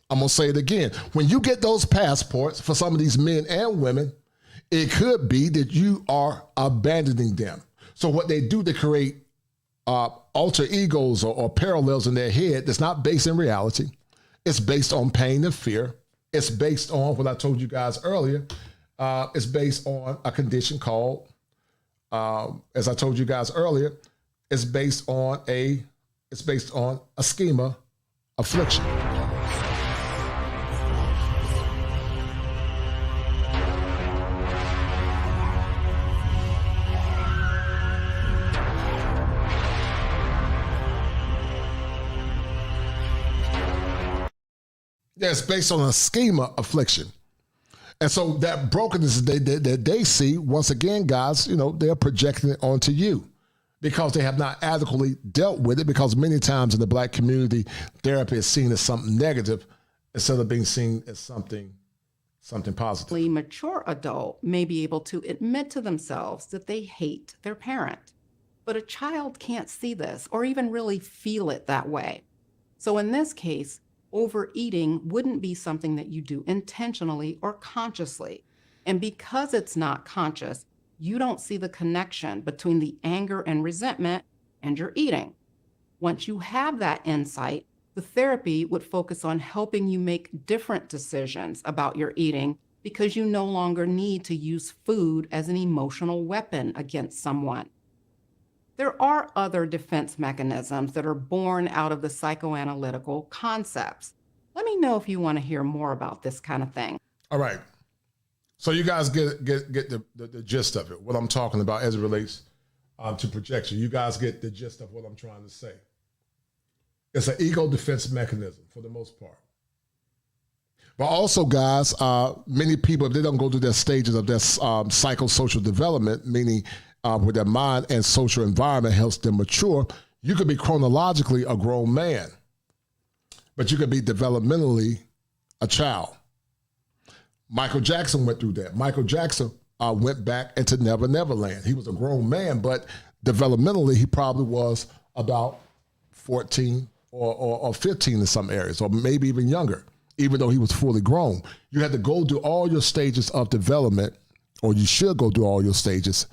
I'm going to say it again. When you get those passports, for some of these men and women, it could be that you are abandoning them. So what they do, they create alter egos or parallels in their head that's not based in reality. It's based on pain and fear. It's based on what I told you guys earlier. It's based on a condition called, as I told you guys earlier, it's based on a schema affliction. Yeah, it's based on a schema affliction. And so that brokenness that they see, once again, guys, they're projecting it onto you because they have not adequately dealt with it, because many times in the Black community, therapy is seen as something negative instead of being seen as something positive. A mature adult may be able to admit to themselves that they hate their parent, but a child can't see this or even really feel it that way. So in this case, overeating wouldn't be something that you do intentionally or consciously. And because it's not conscious, you don't see the connection between the anger and resentment and your eating. Once you have that insight, the therapy would focus on helping you make different decisions about your eating, because you no longer need to use food as an emotional weapon against someone. There are other defense mechanisms that are born out of the psychoanalytical concepts. Let me know if you want to hear more about this kind of thing. All right. So you guys get the gist of it, what I'm talking about as it relates to projection. You guys get the gist of what I'm trying to say. It's an ego defense mechanism for the most part. But also, guys, many people, if they don't go through their stages of their psychosocial development, meaning where their mind and social environment helps them mature, you could be chronologically a grown man, but you could be developmentally a child. Michael Jackson went through that. Michael Jackson went back into Never Never Land. He was a grown man, but developmentally, he probably was about 14 or 15 in some areas, or maybe even younger, even though he was fully grown. You had to go through all your stages of development, or you should go through all your stages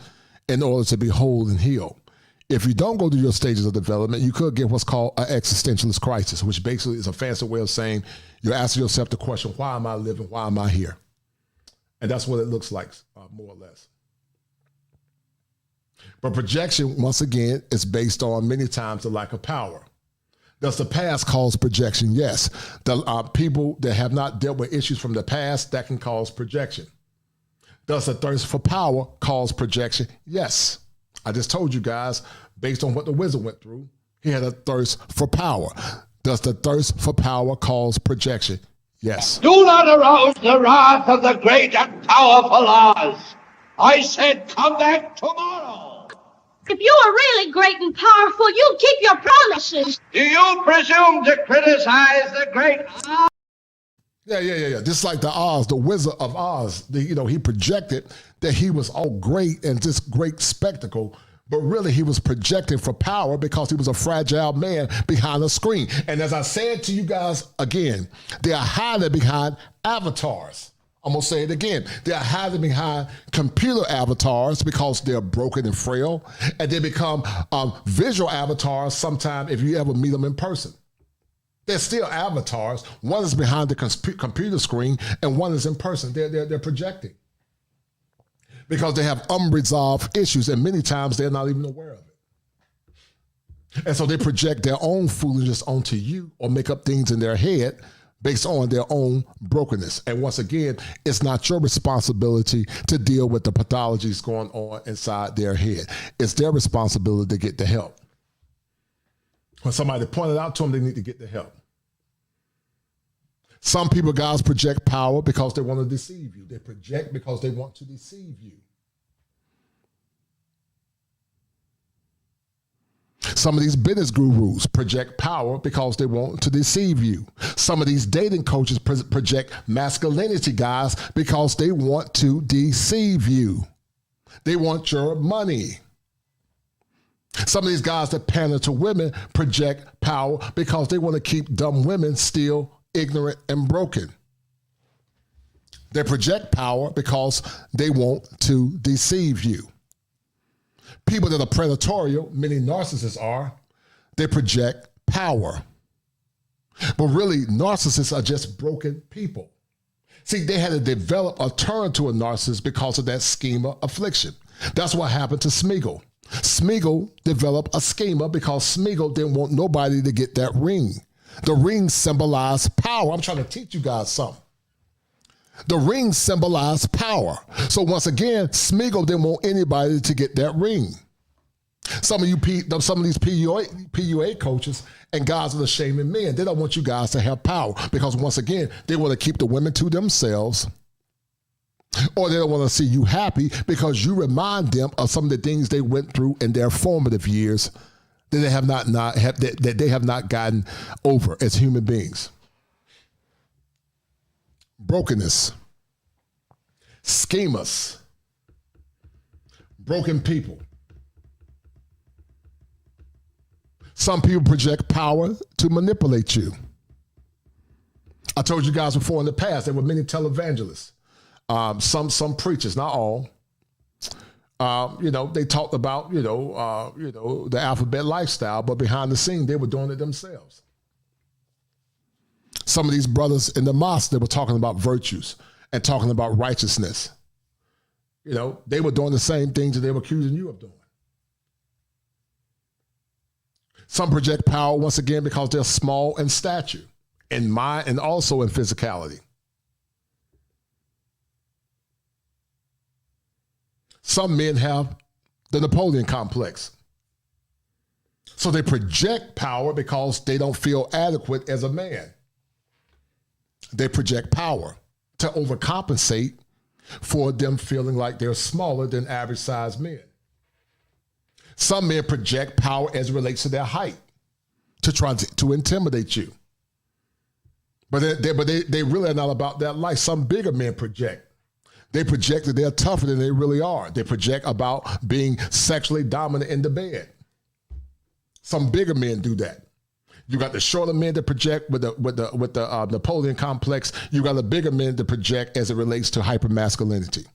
in order to be whole and healed. If you don't go through your stages of development, you could get what's called an existentialist crisis, which basically is a fancy way of saying you're asking yourself the question, why am I living? Why am I here? And that's what it looks like, more or less. But projection, once again, is based on many times the lack of power. Does the past cause projection? Yes. The people that have not dealt with issues from the past, that can cause projection. Does the thirst for power cause projection? Yes. I just told you guys, based on what the wizard went through, he had a thirst for power. Does the thirst for power cause projection? Yes. Do not arouse the wrath of the great and powerful Oz. I said come back tomorrow. If you are really great and powerful, you keep your promises. Do you presume to criticize the great Oz? Yeah. Just like the Oz, the Wizard of Oz, he projected that he was all great and this great spectacle, but really he was projecting for power because he was a fragile man behind a screen. And as I said to you guys again, they are hiding behind avatars. I'm going to say it again. They are hiding behind computer avatars because they're broken and frail, and they become visual avatars sometime if you ever meet them in person. They're still avatars. One is behind the computer screen and one is in person. They're projecting because they have unresolved issues, and many times they're not even aware of it. And so they project their own foolishness onto you or make up things in their head based on their own brokenness. And once again, it's not your responsibility to deal with the pathologies going on inside their head. It's their responsibility to get the help. When somebody pointed out to them, they need to get the help. Some people, guys, project power because they want to deceive you. They project because they want to deceive you. Some of these business gurus project power because they want to deceive you. Some of these dating coaches project masculinity, guys, because they want to deceive you. They want your money. Some of these guys that pander to women project power because they want to keep dumb women still ignorant and broken. They project power because they want to deceive you. People that are predatory, many narcissists are, they project power. But really, narcissists are just broken people. See, they had to develop a turn to a narcissist because of that schema affliction. That's what happened to Smeagol. Smeagol developed a schema because Smeagol didn't want nobody to get that ring. The ring symbolized power. I'm trying to teach you guys something. The ring symbolized power. So once again, Smeagol didn't want anybody to get that ring. Some of these PUA coaches and guys that are shaming men, they don't want you guys to have power because once again, they want to keep the women to themselves, or they don't want to see you happy because you remind them of some of the things they went through in their formative years that they have not gotten over as human beings. Brokenness, schemas, broken people. Some people project power to manipulate you. I told you guys before in the past, there were many televangelists, some preachers, not all. They talked about, the alphabet lifestyle, but behind the scene, they were doing it themselves. Some of these brothers in the mosque, they were talking about virtues and talking about righteousness. They were doing the same things that they were accusing you of doing. Some project power, once again, because they're small in stature, in mind, and also in physicality. Some men have the Napoleon complex. So they project power because they don't feel adequate as a man. They project power to overcompensate for them feeling like they're smaller than average sized men. Some men project power as it relates to their height to try to intimidate you. But they really are not about that life. Some bigger men project. They project that they're tougher than they really are. They project about being sexually dominant in the bed. Some bigger men do that. You got the shorter men that project with the Napoleon complex. You got the bigger men that project as it relates to hypermasculinity.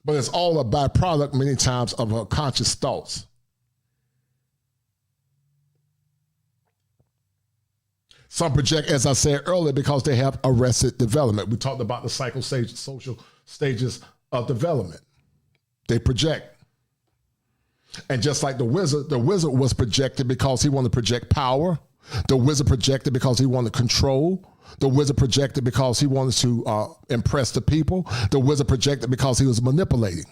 But it's all a byproduct many times of her conscious thoughts. Some project, as I said earlier, because they have arrested development. We talked about the social stages of development. They project. And just like the wizard was projected because he wanted to project power. The wizard projected because he wanted control. The wizard projected because he wanted to impress the people. The wizard projected because he was manipulating.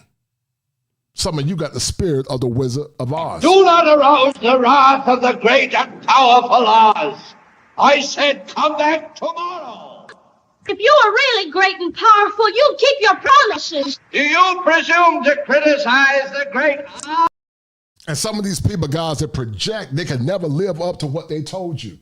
Some of you got the spirit of the Wizard of Oz. Do not arouse the wrath of the great and powerful Oz. I said come back tomorrow. If you are really great and powerful, you'll keep your promises. Do you presume to criticize the great Oz? And some of these people, guys, that project, they can never live up to what they told you.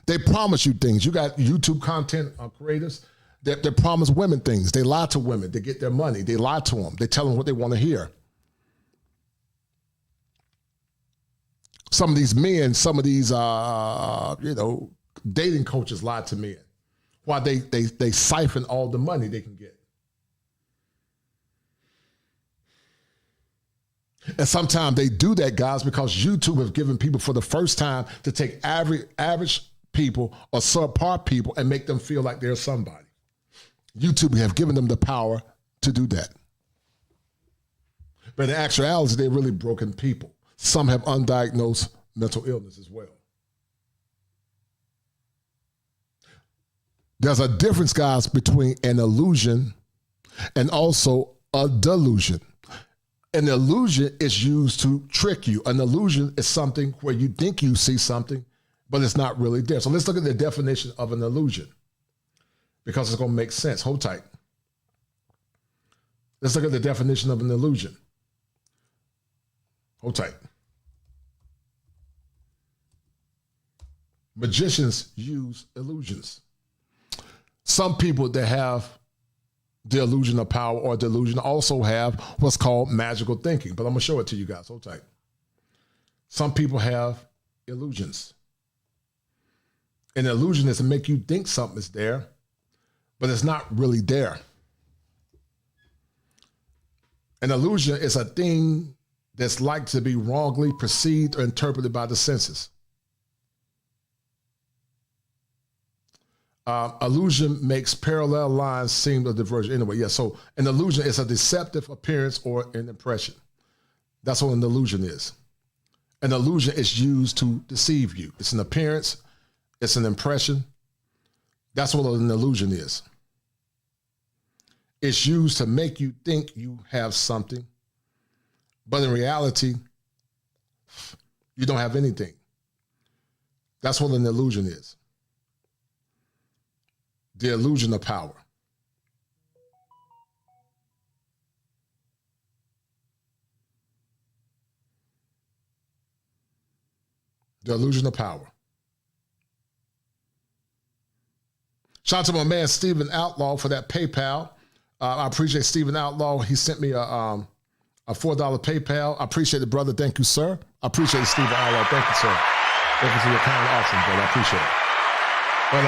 They promise you things. You got YouTube content creators that promise women things. They lie to women. They get their money. They lie to them. They tell them what they want to hear. Some of these men, some of these, dating coaches lie to men. Why they siphon all the money they can get. And sometimes they do that, guys, because YouTube have given people for the first time to take average people or subpar people and make them feel like they're somebody. YouTube have given them the power to do that. But in actuality, they're really broken people. Some have undiagnosed mental illness as well. There's a difference, guys, between an illusion and also a delusion. An illusion is used to trick you. An illusion is something where you think you see something, but it's not really there. So let's look at the definition of an illusion because it's going to make sense. Hold tight. Let's look at the definition of an illusion. Hold tight. Magicians use illusions. Some people that have the illusion of power or delusion also have what's called magical thinking, but I'm going to show it to you guys. Hold tight. Some people have illusions. An illusion is to make you think something is there, but it's not really there. An illusion is a thing that's like to be wrongly perceived or interpreted by the senses. Illusion makes parallel lines seem to diverge anyway. Yeah, so an illusion is a deceptive appearance or an impression. That's what an illusion is. An illusion is used to deceive you. It's an appearance. It's an impression. That's what an illusion is. It's used to make you think you have something, but in reality, you don't have anything. That's what an illusion is. The illusion of power. The illusion of power. Shout out to my man, Stephen Outlaw, for that PayPal. I appreciate Stephen Outlaw. He sent me a $4 PayPal. I appreciate it, brother. Thank you, sir. I appreciate it, Stephen Outlaw. Thank you, sir. Thank you for your kind offering, brother. I appreciate it. But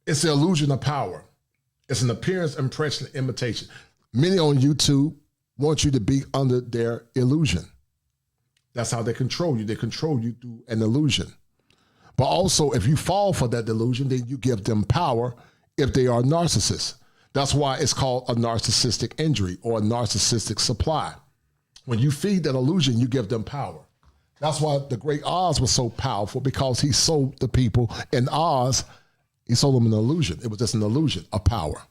it's the illusion of power. It's an appearance, impression, imitation. Many on YouTube want you to be under their illusion. That's how they control you. They control you through an illusion. But also, if you fall for that delusion, then you give them power if they are narcissists. That's why it's called a narcissistic injury or a narcissistic supply. When you feed that illusion, you give them power. That's why the great Oz was so powerful, because he sold the people in Oz, he sold them an illusion. It was just an illusion of power.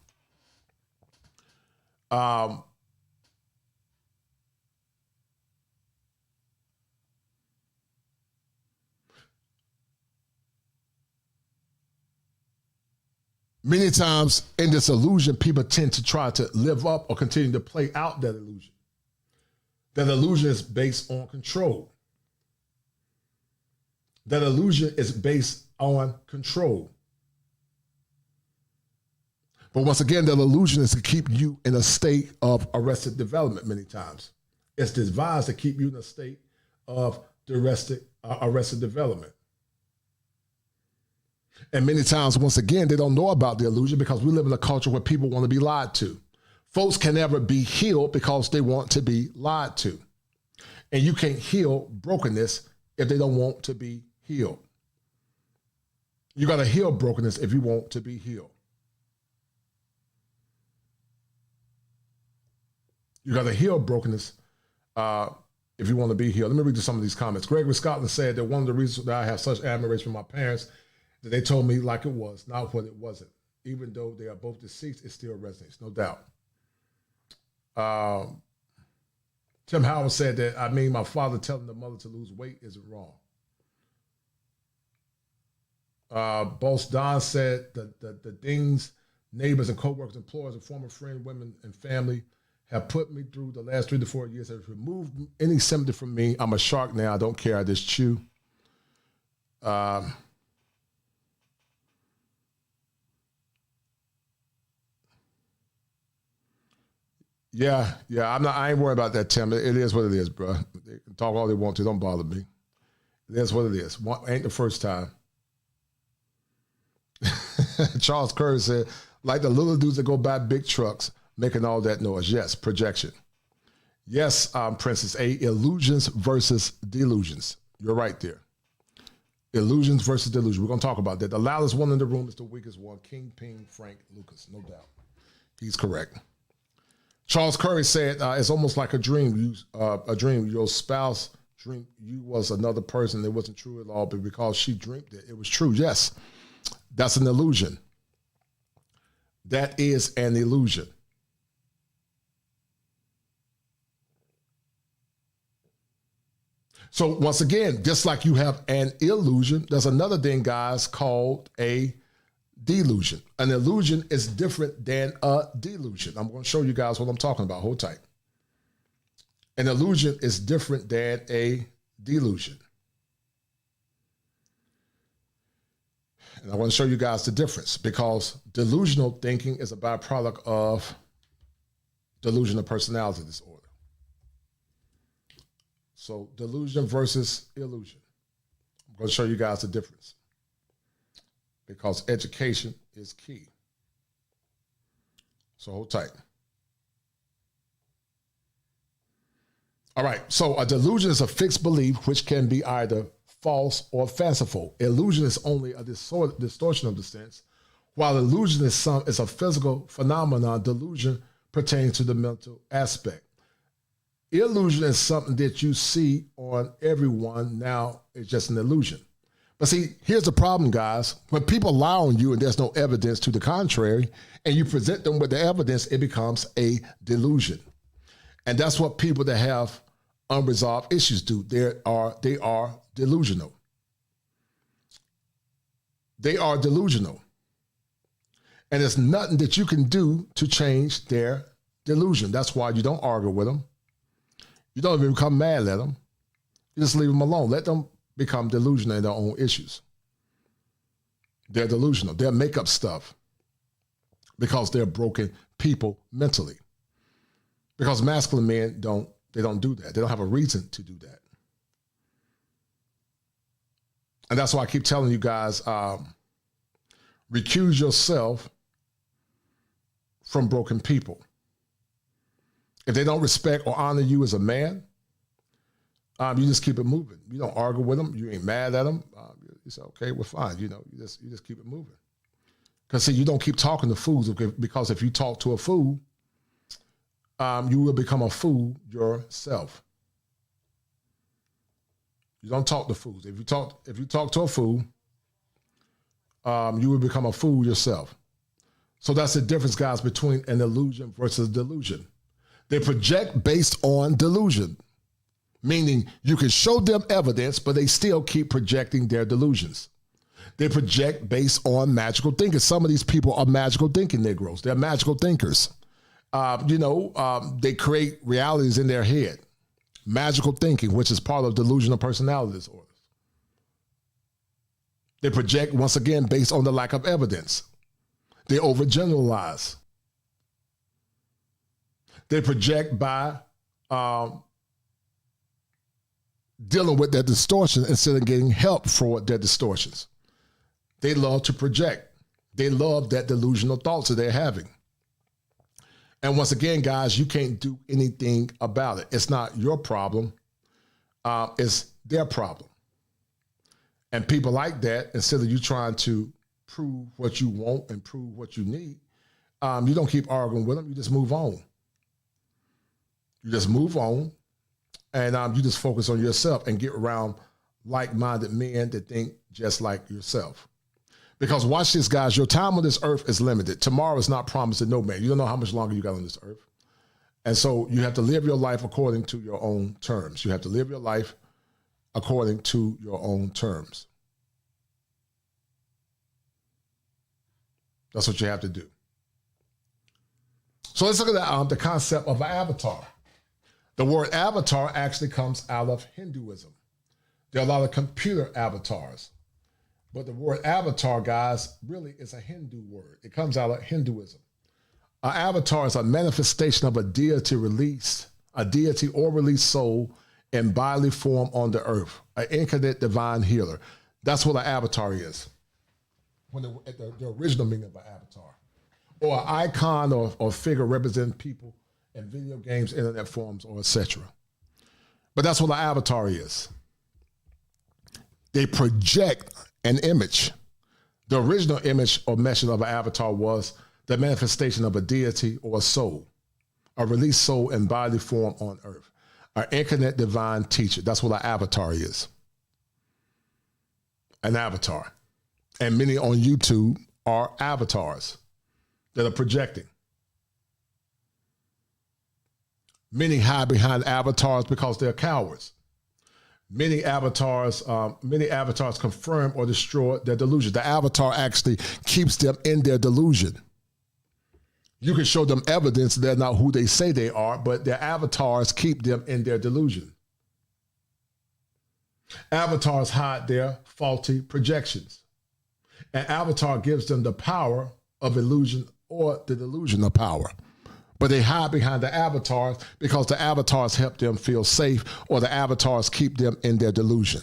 Many times in this illusion, people tend to try to live up or continue to play out that illusion. That illusion is based on control. That illusion is based on control. But once again, that illusion is to keep you in a state of arrested development many times. It's devised to keep you in a state of arrested development. And many times, once again, they don't know about the illusion because we live in a culture where people want to be lied to. Folks can never be healed because they want to be lied to. And you can't heal brokenness if they don't want to be healed. You got to heal brokenness if you want to be healed. You got to heal brokenness if you want to be healed. Let me read you some of these comments. Gregory Scotland said that one of the reasons that I have such admiration for my parents, that they told me like it was, not what it wasn't. Even though they are both deceased, it still resonates, no doubt. Tim Howard said that, I mean, my father telling the mother to lose weight isn't wrong. Boss Don said the things neighbors and co-workers, employers, and former friends, women, and family have put me through the last 3 to 4 years have removed any sympathy from me. I'm a shark now. I don't care. I just chew. Yeah. I ain't worried about that, Tim. It is what it is, bro. They can talk all they want to. Don't bother me. It is what it is. Ain't the first time. Charles Curry said, like the little dudes that go buy big trucks, making all that noise. Yes, projection. Yes, Princess A, illusions versus delusions. You're right there. Illusions versus delusions. We're going to talk about that. The loudest one in the room is the weakest one. King Ping Frank Lucas, no doubt. He's correct. Charles Curry said, it's almost like a dream. Your spouse dreamed you was another person. It wasn't true at all, but because she dreamed it, it was true. Yes, that's an illusion. That is an illusion. So once again, just like you have an illusion, there's another thing, guys, called a delusion. An illusion is different than a delusion. I'm going to show you guys what I'm talking about. Hold tight. An illusion is different than a delusion. And I want to show you guys the difference, because delusional thinking is a byproduct of delusional personality disorder. So delusion versus illusion. I'm going to show you guys the difference, because education is key. So hold tight. All right, so a delusion is a fixed belief which can be either false or fanciful. Illusion is only a distortion of the sense, while illusion is a physical phenomenon. Delusion pertains to the mental aspect. Illusion is something that you see on everyone. Now it's just an illusion. But see, here's the problem, guys. When people lie on you and there's no evidence to the contrary, and you present them with the evidence, it becomes a delusion. And that's what people that have unresolved issues do. They are delusional. They are delusional. And there's nothing that you can do to change their delusion. That's why you don't argue with them. You don't even become mad at them. You just leave them alone. Let them become delusional in their own issues. They're delusional. They'll make up stuff because they're broken people mentally. Because masculine men don't do that. They don't have a reason to do that. And that's why I keep telling you guys, recuse yourself from broken people. If they don't respect or honor you as a man, you just keep it moving. You don't argue with them. You ain't mad at them. You say, okay, we're fine. You just keep it moving. Because see, you don't keep talking to fools, because if you talk to a fool, you will become a fool yourself. You don't talk to fools. If you talk to a fool, you will become a fool yourself. So that's the difference, guys, between an illusion versus delusion. They project based on delusion, meaning you can show them evidence, but they still keep projecting their delusions. They project based on magical thinking. Some of these people are magical thinking Negroes. They're magical thinkers. They create realities in their head. Magical thinking, which is part of delusional personality disorders. They project, once again, based on the lack of evidence. They overgeneralize. They project by dealing with their distortion instead of getting help for their distortions. They love to project. They love that delusional thoughts that they're having. And once again, guys, you can't do anything about it. It's not your problem. It's their problem. And people like that, instead of you trying to prove what you want and prove what you need, you don't keep arguing with them. You just move on. You just move on, and you just focus on yourself and get around like-minded men that think just like yourself. Because watch this, guys, your time on this earth is limited. Tomorrow is not promised to no man. You don't know how much longer you got on this earth. And so you have to live your life according to your own terms. You have to live your life according to your own terms. That's what you have to do. So let's look at the concept of an avatar. The word avatar actually comes out of Hinduism. There are a lot of computer avatars. But the word avatar, guys, really is a Hindu word. It comes out of Hinduism. An avatar is a manifestation of a deity or released soul in bodily form on the earth, an incarnate divine healer. That's what an avatar is. When the original meaning of an avatar. Or an icon or figure representing people in video games, internet forums, or etc. But that's what an avatar is. They project an image. The original image or measure of an avatar was the manifestation of a deity or a soul, a released soul in bodily form on earth, an incarnate divine teacher. That's what an avatar is. An avatar. And many on YouTube are avatars that are projecting. Many hide behind avatars because they're cowards. Many avatars confirm or destroy their delusion. The avatar actually keeps them in their delusion. You can show them evidence they're not who they say they are, but their avatars keep them in their delusion. Avatars hide their faulty projections. An avatar gives them the power of illusion or the delusion of power. But they hide behind the avatars because the avatars help them feel safe, or the avatars keep them in their delusion.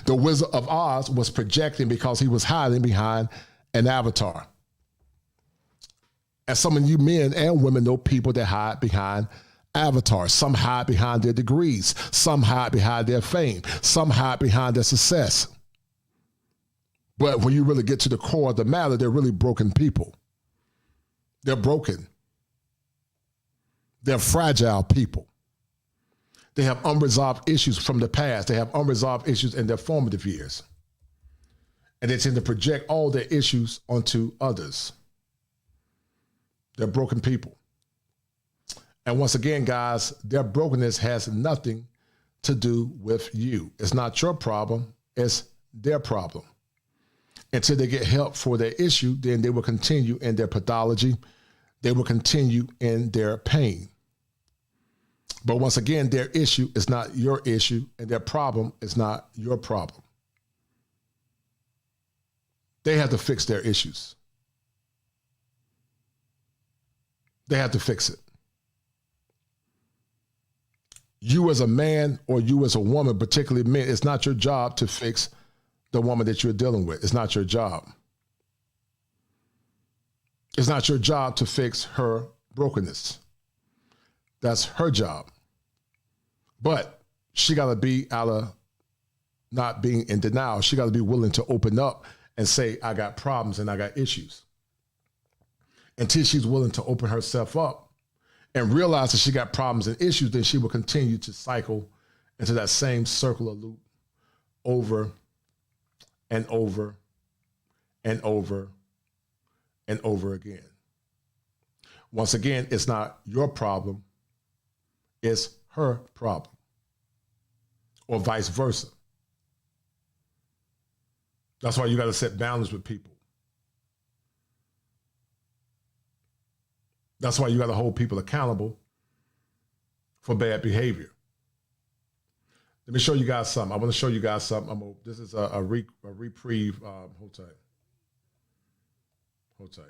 The Wizard of Oz was projecting because he was hiding behind an avatar. And some of you men and women know people that hide behind avatars. Some hide behind their degrees. Some hide behind their fame. Some hide behind their success. But when you really get to the core of the matter, they're really broken people. They're broken. They're fragile people. They have unresolved issues from the past. They have unresolved issues in their formative years. And they tend to project all their issues onto others. They're broken people. And once again, guys, their brokenness has nothing to do with you. It's not your problem. It's their problem. Until they get help for their issue, then they will continue in their pathology. They will continue in their pain. But once again, their issue is not your issue, and their problem is not your problem. They have to fix their issues. They have to fix it. You as a man or you as a woman, particularly men, it's not your job to fix the woman that you're dealing with. It's not your job. It's not your job to fix her brokenness. That's her job. But she got to be out of not being in denial. She got to be willing to open up and say, I got problems and I got issues. Until she's willing to open herself up and realize that she got problems and issues, then she will continue to cycle into that same circle of loop over and over and over and over again. Once again, it's not your problem, it's her problem, or vice versa. That's why you got to set boundaries with people. That's why you got to hold people accountable for bad behavior. Let me show you guys something. I want to show you guys something. This is a reprieve. Hold tight. Hold tight.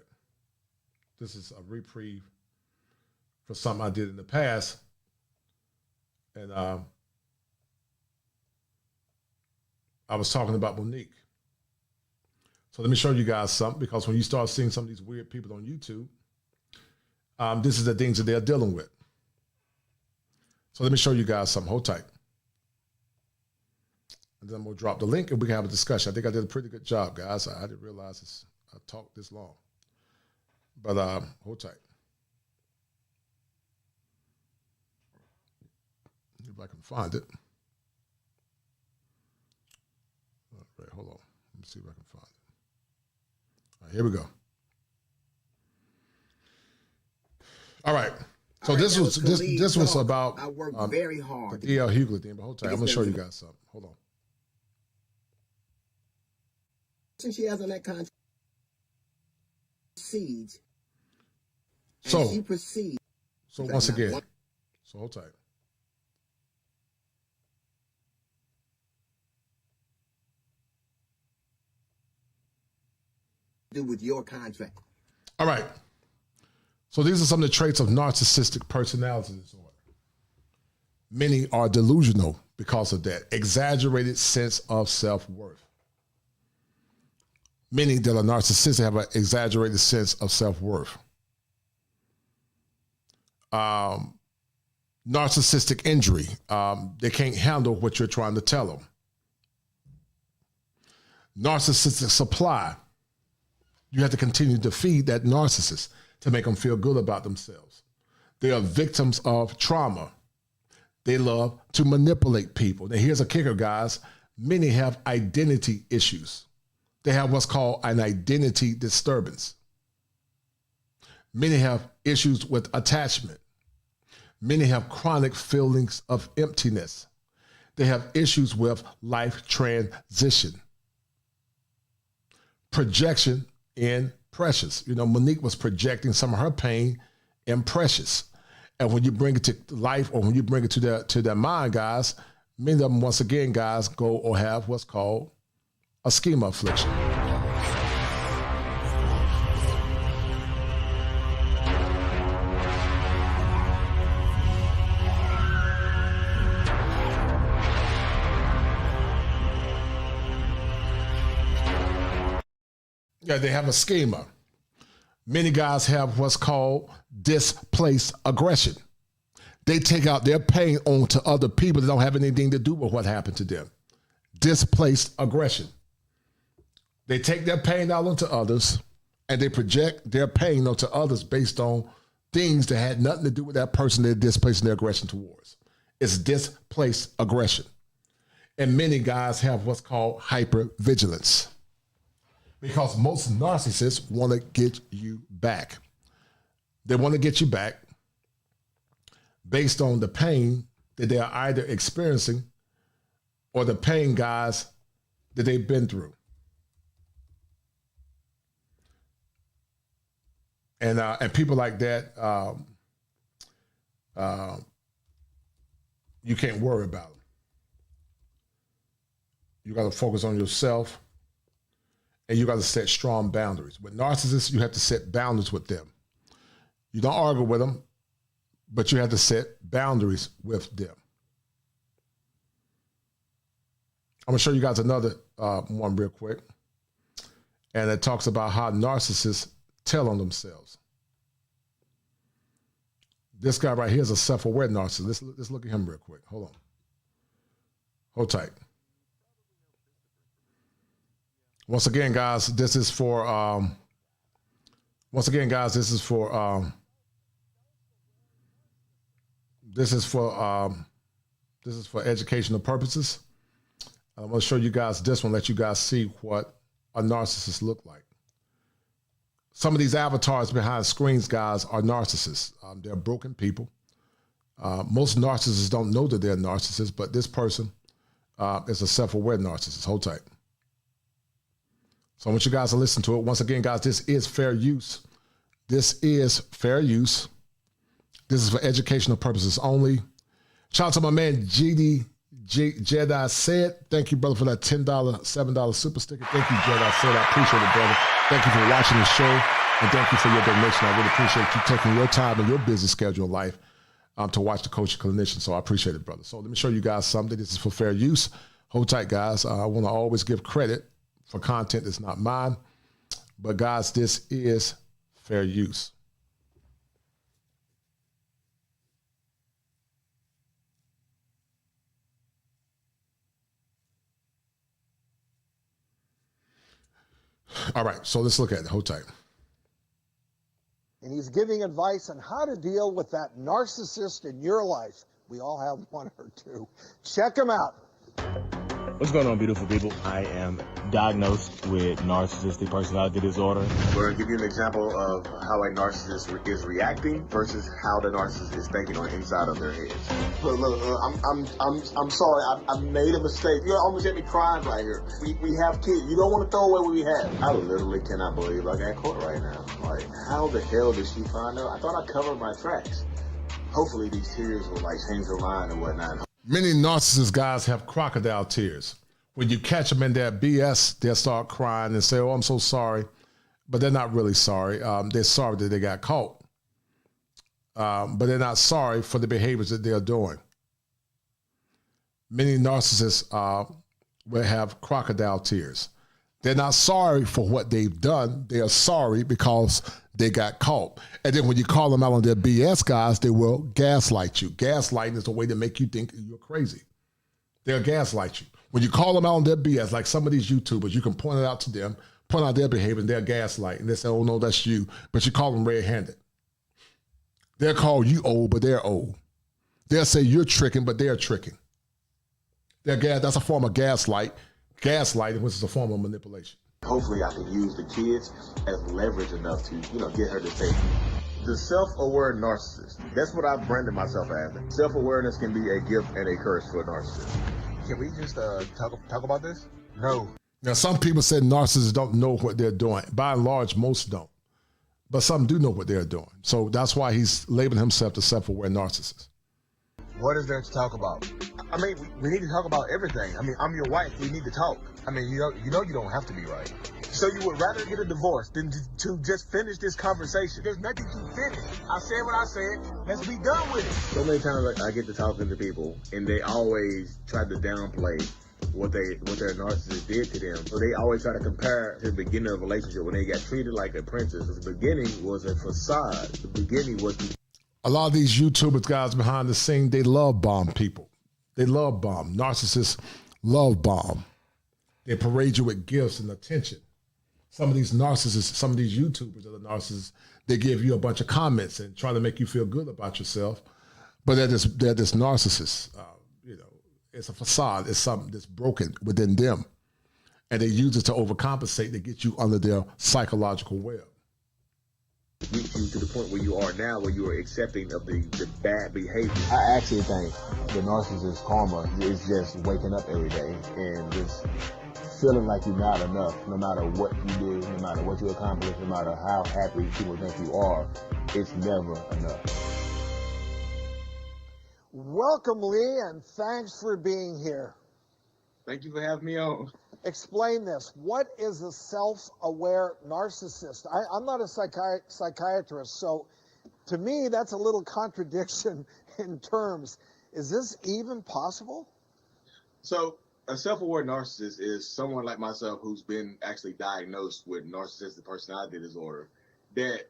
This is a reprieve for something I did in the past. And I was talking about Monique. So let me show you guys something, because when you start seeing some of these weird people on YouTube, this is the things that they're dealing with. So let me show you guys something. Hold tight. And then we'll drop the link and we can have a discussion. I think I did a pretty good job, guys. I didn't realize I talked this long. But hold tight. If I can find it. All right, hold on. Let me see if I can find it. All right, here we go. All right. So this was about I worked very hard. The D.L. Hughley thing, but hold tight. I'm gonna show you guys something. Hold on. Since she has on that contract, proceeds. So she proceeds. So once again, so hold tight. Do with your contract. All right. So these are some of the traits of narcissistic personality disorder. Many are delusional because of that exaggerated sense of self-worth. Many that are narcissistic have an exaggerated sense of self-worth. Narcissistic injury. They can't handle what you're trying to tell them. Narcissistic supply. You have to continue to feed that narcissist to make them feel good about themselves. They are victims of trauma. They love to manipulate people. Now, here's a kicker, guys. Many have identity issues. They have what's called an identity disturbance. Many have issues with attachment. Many have chronic feelings of emptiness. They have issues with life transition. Projection in Precious. You know, Monique was projecting some of her pain in Precious. And when you bring it to life, or when you bring it to their mind, guys, many of them, once again, guys, go or have what's called a schema affliction. Yeah, they have a schema. Many guys have what's called displaced aggression. They take out their pain onto other people that don't have anything to do with what happened to them. Displaced aggression. They take their pain out onto others, and they project their pain onto others based on things that had nothing to do with that person they're displacing their aggression towards. It's displaced aggression. And many guys have what's called hypervigilance. Because most narcissists want to get you back. They want to get you back based on the pain that they are either experiencing or the pain, guys, that they've been through. And people like that, you can't worry about them. You got to focus on yourself. And you got to set strong boundaries. With narcissists, you have to set boundaries with them. You don't argue with them, but you have to set boundaries with them. I'm going to show you guys another one real quick. And it talks about how narcissists tell on themselves. This guy right here is a self-aware narcissist. Let's look at him real quick. Hold on. Hold tight. Once again, guys, this is for educational purposes. I'm going to show you guys this one, let you guys see what a narcissist look like. Some of these avatars behind screens, guys, are narcissists. They're broken people. Most narcissists don't know that they're narcissists, but this person is a self-aware narcissist. Hold tight. So I want you guys to listen to it. Once again, guys, this is fair use. This is fair use. This is for educational purposes only. Shout out to my man, Jedi Said. Thank you, brother, for that $10, $7 super sticker. Thank you, Jedi Said. I appreciate it, brother. Thank you for watching the show, and thank you for your donation. I really appreciate you taking your time and your busy schedule in life to watch the Coach and Clinician. So I appreciate it, brother. So let me show you guys something. This is for fair use. Hold tight, guys. I want to always give credit for content that's not mine. But, guys, this is fair use. All right, so let's look at it. Hold tight. And he's giving advice on how to deal with that narcissist in your life. We all have one or two. Check him out. What's going on, beautiful people? I am diagnosed with narcissistic personality disorder. We're going to give you an example of how a narcissist is reacting versus how the narcissist is thinking on the inside of their heads. I'm sorry. I made a mistake. You almost had me crying right here. We have kids. You don't want to throw away what we have. I literally cannot believe I got caught right now. Like, how the hell did she find out? I thought I covered my tracks. Hopefully these tears will like change her mind and whatnot. Many narcissist guys have crocodile tears. When you catch them in their BS, they'll start crying and say, oh, I'm so sorry. But they're not really sorry. They're sorry that they got caught. But they're not sorry for the behaviors that they're doing. Many narcissists will have crocodile tears. They're not sorry for what they've done. They are sorry because they got caught. And then when you call them out on their BS, guys, they will gaslight you. Gaslighting is a way to make you think you're crazy. They'll gaslight you. When you call them out on their BS, like some of these YouTubers, you can point it out to them, point out their behavior, and they'll gaslight. And they say, oh, no, that's you. But you call them red-handed. They'll call you old, but they're old. They'll say you're tricking, but they're tricking. That's a form of gaslighting, which is a form of manipulation. Hopefully I can use the kids as leverage enough to, get her to say, the self-aware narcissist. That's what I've branded myself as. Self-awareness can be a gift and a curse for a narcissist. Can we just talk about this? No. Now, some people say narcissists don't know what they're doing. By and large, most don't. But some do know what they're doing. So that's why he's labeling himself the self-aware narcissist. What is there to talk about? I mean, we need to talk about everything. I mean, I'm your wife. We need to talk. I mean, you know you don't have to be right. So you would rather get a divorce than to just finish this conversation. There's nothing to finish. I said what I said. Let's be done with it. So many times I get to talking to people, and they always try to downplay what their narcissist did to them. So they always try to compare to the beginning of a relationship when they got treated like a princess. The beginning was a facade. The beginning was... A lot of these YouTubers, guys, behind the scene, they love bomb people. They love bomb. Narcissists love bomb. They parade you with gifts and attention. Some of these narcissists, some of these YouTubers that are narcissists, they give you a bunch of comments and try to make you feel good about yourself. But they're just narcissists. It's a facade. It's something that's broken within them. And they use it to overcompensate to get you under their psychological web. Get you to the point where you are now, where you are accepting of the bad behavior. I actually think the narcissist karma is just waking up every day and just feeling like you're not enough, no matter what you do, no matter what you accomplish, no matter how happy people think you are, it's never enough. Welcome, Lee, and thanks for being here. Thank you for having me on. Explain this. What is a self-aware narcissist? I'm not a psychiatrist, so to me, that's a little contradiction in terms. Is this even possible? So a self-aware narcissist is someone like myself who's been actually diagnosed with narcissistic personality disorder that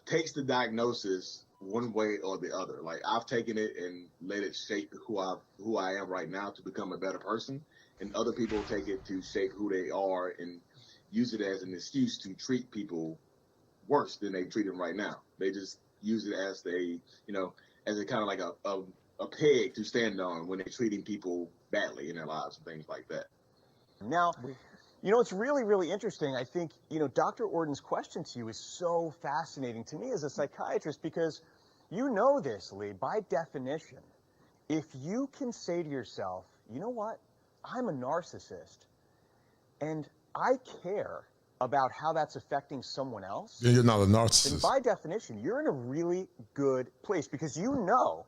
takes the diagnosis one way or the other. Like, I've taken it and let it shape who I am right now to become a better person. And other people take it to shape who they are and use it as an excuse to treat people worse than they treat them right now. They just use it as as a kind of like a peg to stand on when they're treating people badly in their lives and things like that. Now, you know, it's really, really interesting. I think, you know, Dr. Orden's question to you is so fascinating to me as a psychiatrist because you know this, Lee, by definition. If you can say to yourself, you know what, I'm a narcissist, and I care about how that's affecting someone else. Yeah, you're not a narcissist. Then by definition, you're in a really good place because you know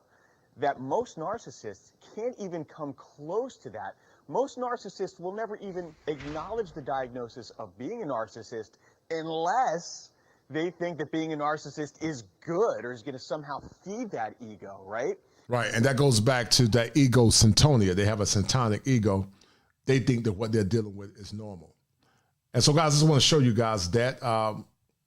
that most narcissists can't even come close to that. Most narcissists will never even acknowledge the diagnosis of being a narcissist unless they think that being a narcissist is good or is going to somehow feed that ego, right? Right, and that goes back to that ego syntonia. They have a syntonic ego. They think that what they're dealing with is normal. And so, guys, I just want to show you guys that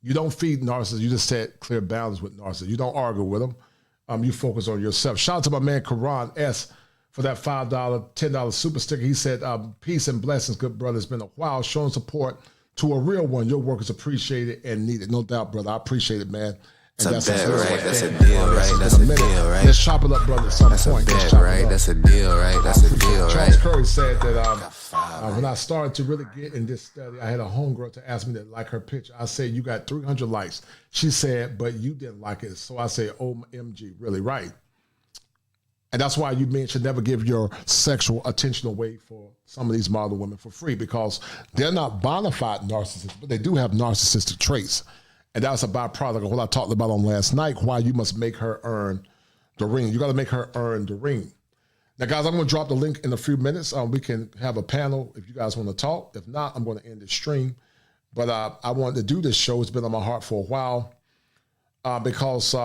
you don't feed narcissists. You just set clear boundaries with narcissists. You don't argue with them. You focus on yourself. Shout out to my man, Karan S., for that $5, $10 super sticker. He said, peace and blessings, good brother. It's been a while showing support to a real one. Your work is appreciated and needed. No doubt, brother. I appreciate it, man. And that's a bet, right? That's a deal, right? That's a deal, right? Let's chop it up, brother, at some point. That's a bet, right? That's a deal, right? That's a deal, right? Charles Curry said that when I started to really get in this study, I had a homegirl to ask me to like her picture. I said, you got 300 likes. She said, but you didn't like it. So I said, OMG, really, right? And that's why you men should never give your sexual attention away for some of these model women for free, because they're not bona fide narcissists, but they do have narcissistic traits. And that's a byproduct of what I talked about on last night, why you must make her earn the ring. You got to make her earn the ring. Now, guys, I'm going to drop the link in a few minutes. We can have a panel if you guys want to talk. If not, I'm going to end the stream. But I wanted to do this show. It's been on my heart for a while because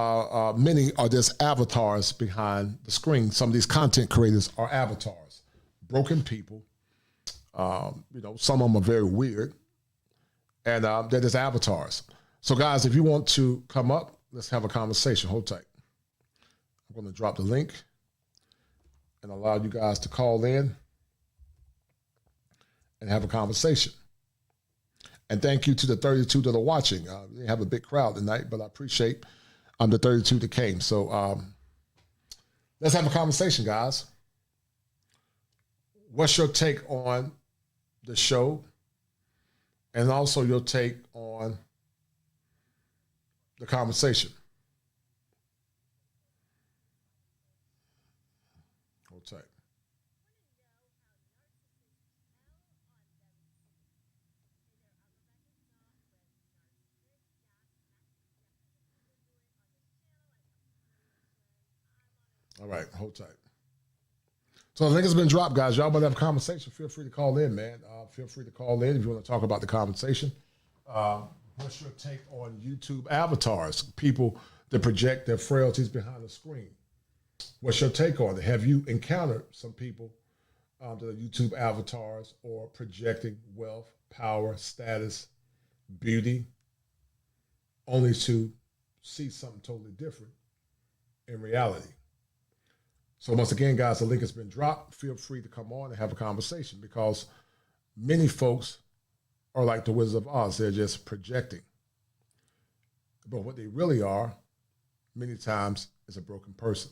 many are just avatars behind the screen. Some of these content creators are avatars, broken people. You know, some of them are very weird. And they're just avatars. So, guys, if you want to come up, let's have a conversation. Hold tight. I'm going to drop the link and allow you guys to call in and have a conversation. And thank you to the 32 that are watching. They have a big crowd tonight, but I appreciate the 32 that came. So let's have a conversation, guys. What's your take on the show? And also your take on the conversation. Hold tight. All right, hold tight. So the link has been dropped, guys. Y'all want to have a conversation, feel free to call in, man. Feel free to call in if you want to talk about the conversation. What's your take on YouTube avatars, people that project their frailties behind the screen? What's your take on it? Have you encountered some people that are YouTube avatars or projecting wealth, power, status, beauty, only to see something totally different in reality? So once again, guys, the link has been dropped. Feel free to come on and have a conversation because many folks are like the Wizard of Oz. They're just projecting. But what they really are, many times, is a broken person.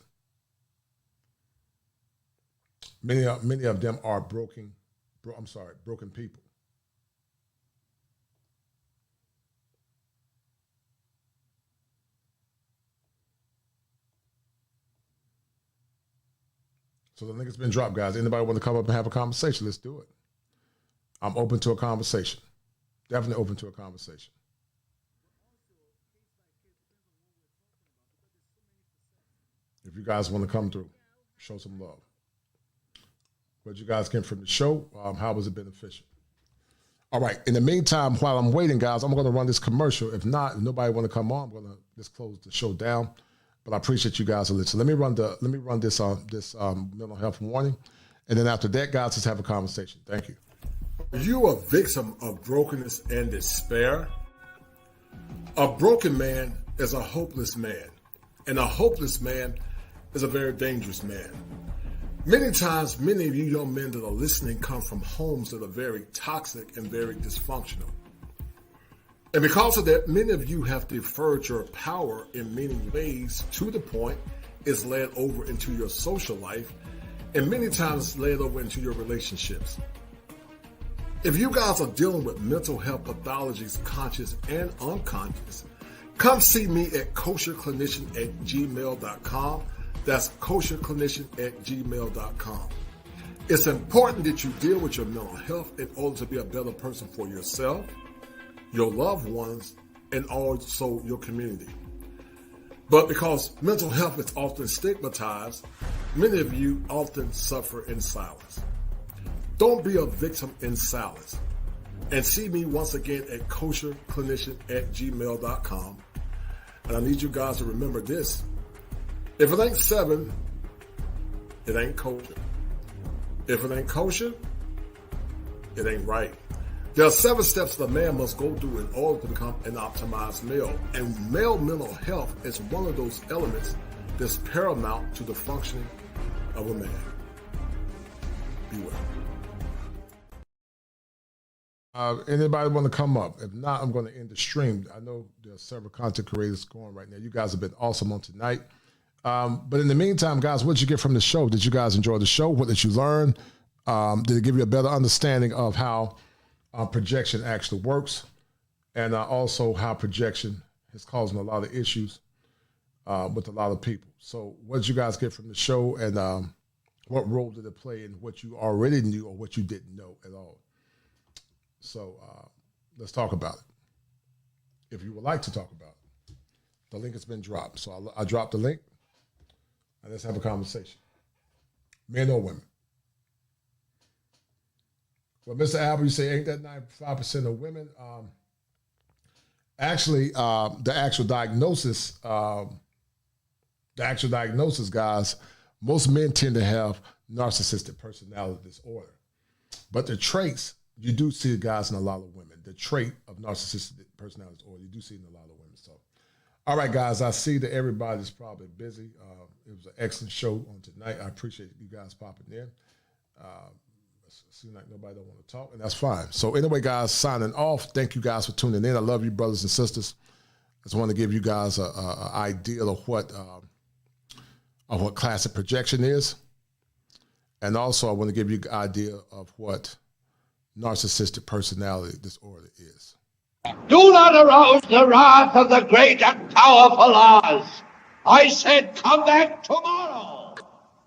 Many of them are broken people. So the link has been dropped, guys. Anybody want to come up and have a conversation? Let's do it. I'm open to a conversation. Definitely open to a conversation. If you guys want to come through, show some love. What you guys get from the show, how was it beneficial? All right. In the meantime, while I'm waiting, guys, I'm going to run this commercial. If not, if nobody want to come on, I'm going to just close the show down. But I appreciate you guys listening. Let me run this mental health warning, and then after that, guys, let's have a conversation. Thank you. Are you a victim of brokenness and despair? A broken man is a hopeless man, and a hopeless man is a very dangerous man. Many times, many of you young men that are listening come from homes that are very toxic and very dysfunctional. And because of that, many of you have deferred your power in many ways to the point it's led over into your social life and many times led over into your relationships. If you guys are dealing with mental health pathologies, conscious and unconscious, come see me at kosherclinician@gmail.com. That's kosherclinician@gmail.com. It's important that you deal with your mental health in order to be a better person for yourself, your loved ones, and also your community. But because mental health is often stigmatized, many of you often suffer in silence. Don't be a victim in silence. And see me once again at kosherclinician@gmail.com. And I need you guys to remember this. If it ain't 7, it ain't kosher. If it ain't kosher, it ain't right. There are 7 steps that a man must go through in order to become an optimized male. And male mental health is one of those elements that's paramount to the functioning of a man. Be well. Anybody want to come up? If not, I'm going to end the stream. I know there are several content creators going right now. You guys have been awesome on tonight. But in the meantime, guys, what did you get from the show? Did you guys enjoy the show? What did you learn? Did it give you a better understanding of how projection actually works? And also how projection is causing a lot of issues with a lot of people. So what did you guys get from the show? And what role did it play in what you already knew or what you didn't know at all? So let's talk about it. If you would like to talk about it, the link has been dropped. So I dropped the link, and let's have a conversation. Men or women? Well, Mr. Albert, you say ain't that 95% of women? Actually, the actual diagnosis, guys, most men tend to have narcissistic personality disorder, but the traits. You do see it, guys, in a lot of women. The trait of narcissistic personality disorder, you do see it in a lot of women. So, all right, guys, I see that everybody's probably busy. It was an excellent show on tonight. I appreciate you guys popping in. It seems like nobody don't want to talk, and that's fine. So anyway, guys, signing off. Thank you guys for tuning in. I love you, brothers and sisters. I just want to give you guys an idea of what classic projection is. And also I want to give you an idea of what narcissistic personality disorder is. Do not arouse the wrath of the great and powerful Oz. I said come back tomorrow.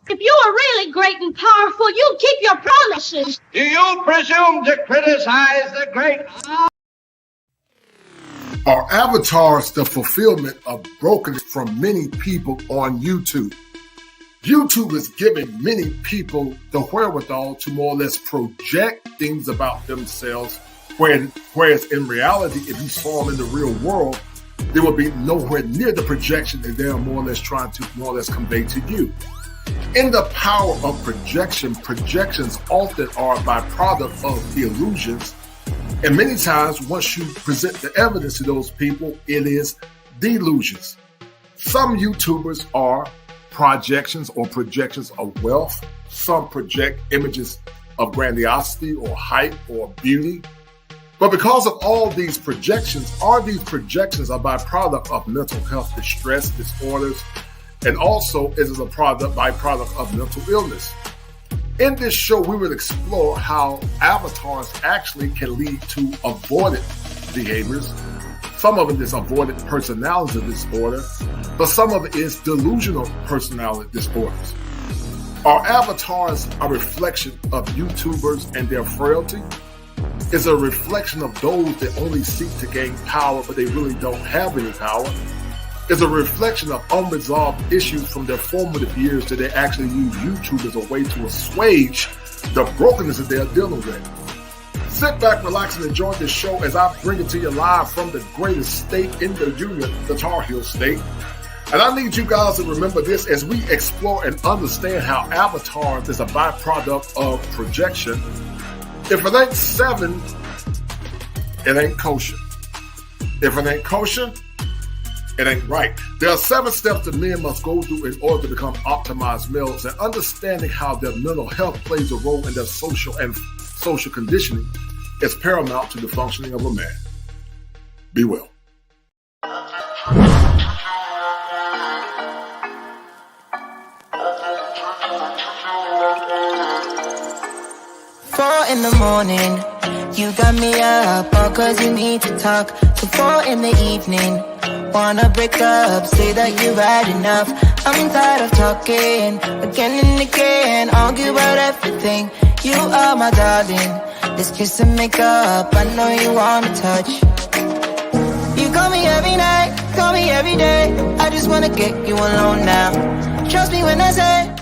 If you are really great and powerful, you keep your promises. Do you presume to criticize the great Oz? Our avatars the fulfillment of brokenness from many people on YouTube. YouTube is giving many people the wherewithal to more or less project things about themselves, whereas in reality, if you saw them in the real world, they would be nowhere near the projection that they are more or less trying to convey to you. In the power of projection, projections often are a byproduct of delusions, and many times once you present the evidence to those people, it is delusions. Some YouTubers are projections of wealth. Some project images of grandiosity or height or beauty. But because of all these projections, are these projections a byproduct of mental health distress, disorders, and also is it a byproduct of mental illness? In this show, we will explore how avatars actually can lead to avoidant behaviors. Some of it is avoidant personality disorder, but some of it is delusional personality disorders. Are avatars a reflection of YouTubers and their frailty? Is a reflection of those that only seek to gain power, but they really don't have any power? Is a reflection of unresolved issues from their formative years that they actually use YouTube as a way to assuage the brokenness that they're dealing with? Sit back, relax, and enjoy this show as I bring it to you live from the greatest state in the union, the Tar Heel State. And I need you guys to remember this as we explore and understand how avatars is a byproduct of projection. If it ain't 7, it ain't kosher. If it ain't kosher, it ain't right. There are 7 steps that men must go through in order to become optimized males, and understanding how their mental health plays a role in their social conditioning is paramount to the functioning of a man. Be well. 4 in the morning, You got me up all cause you need to talk till 4 in the evening. Wanna break up, say that you've had enough. I'm tired of talking again and again, argue about everything. You are my darling, this kiss and make up, I know you wanna touch. You call me every night, call me every day, I just wanna get you alone now. Trust me when I say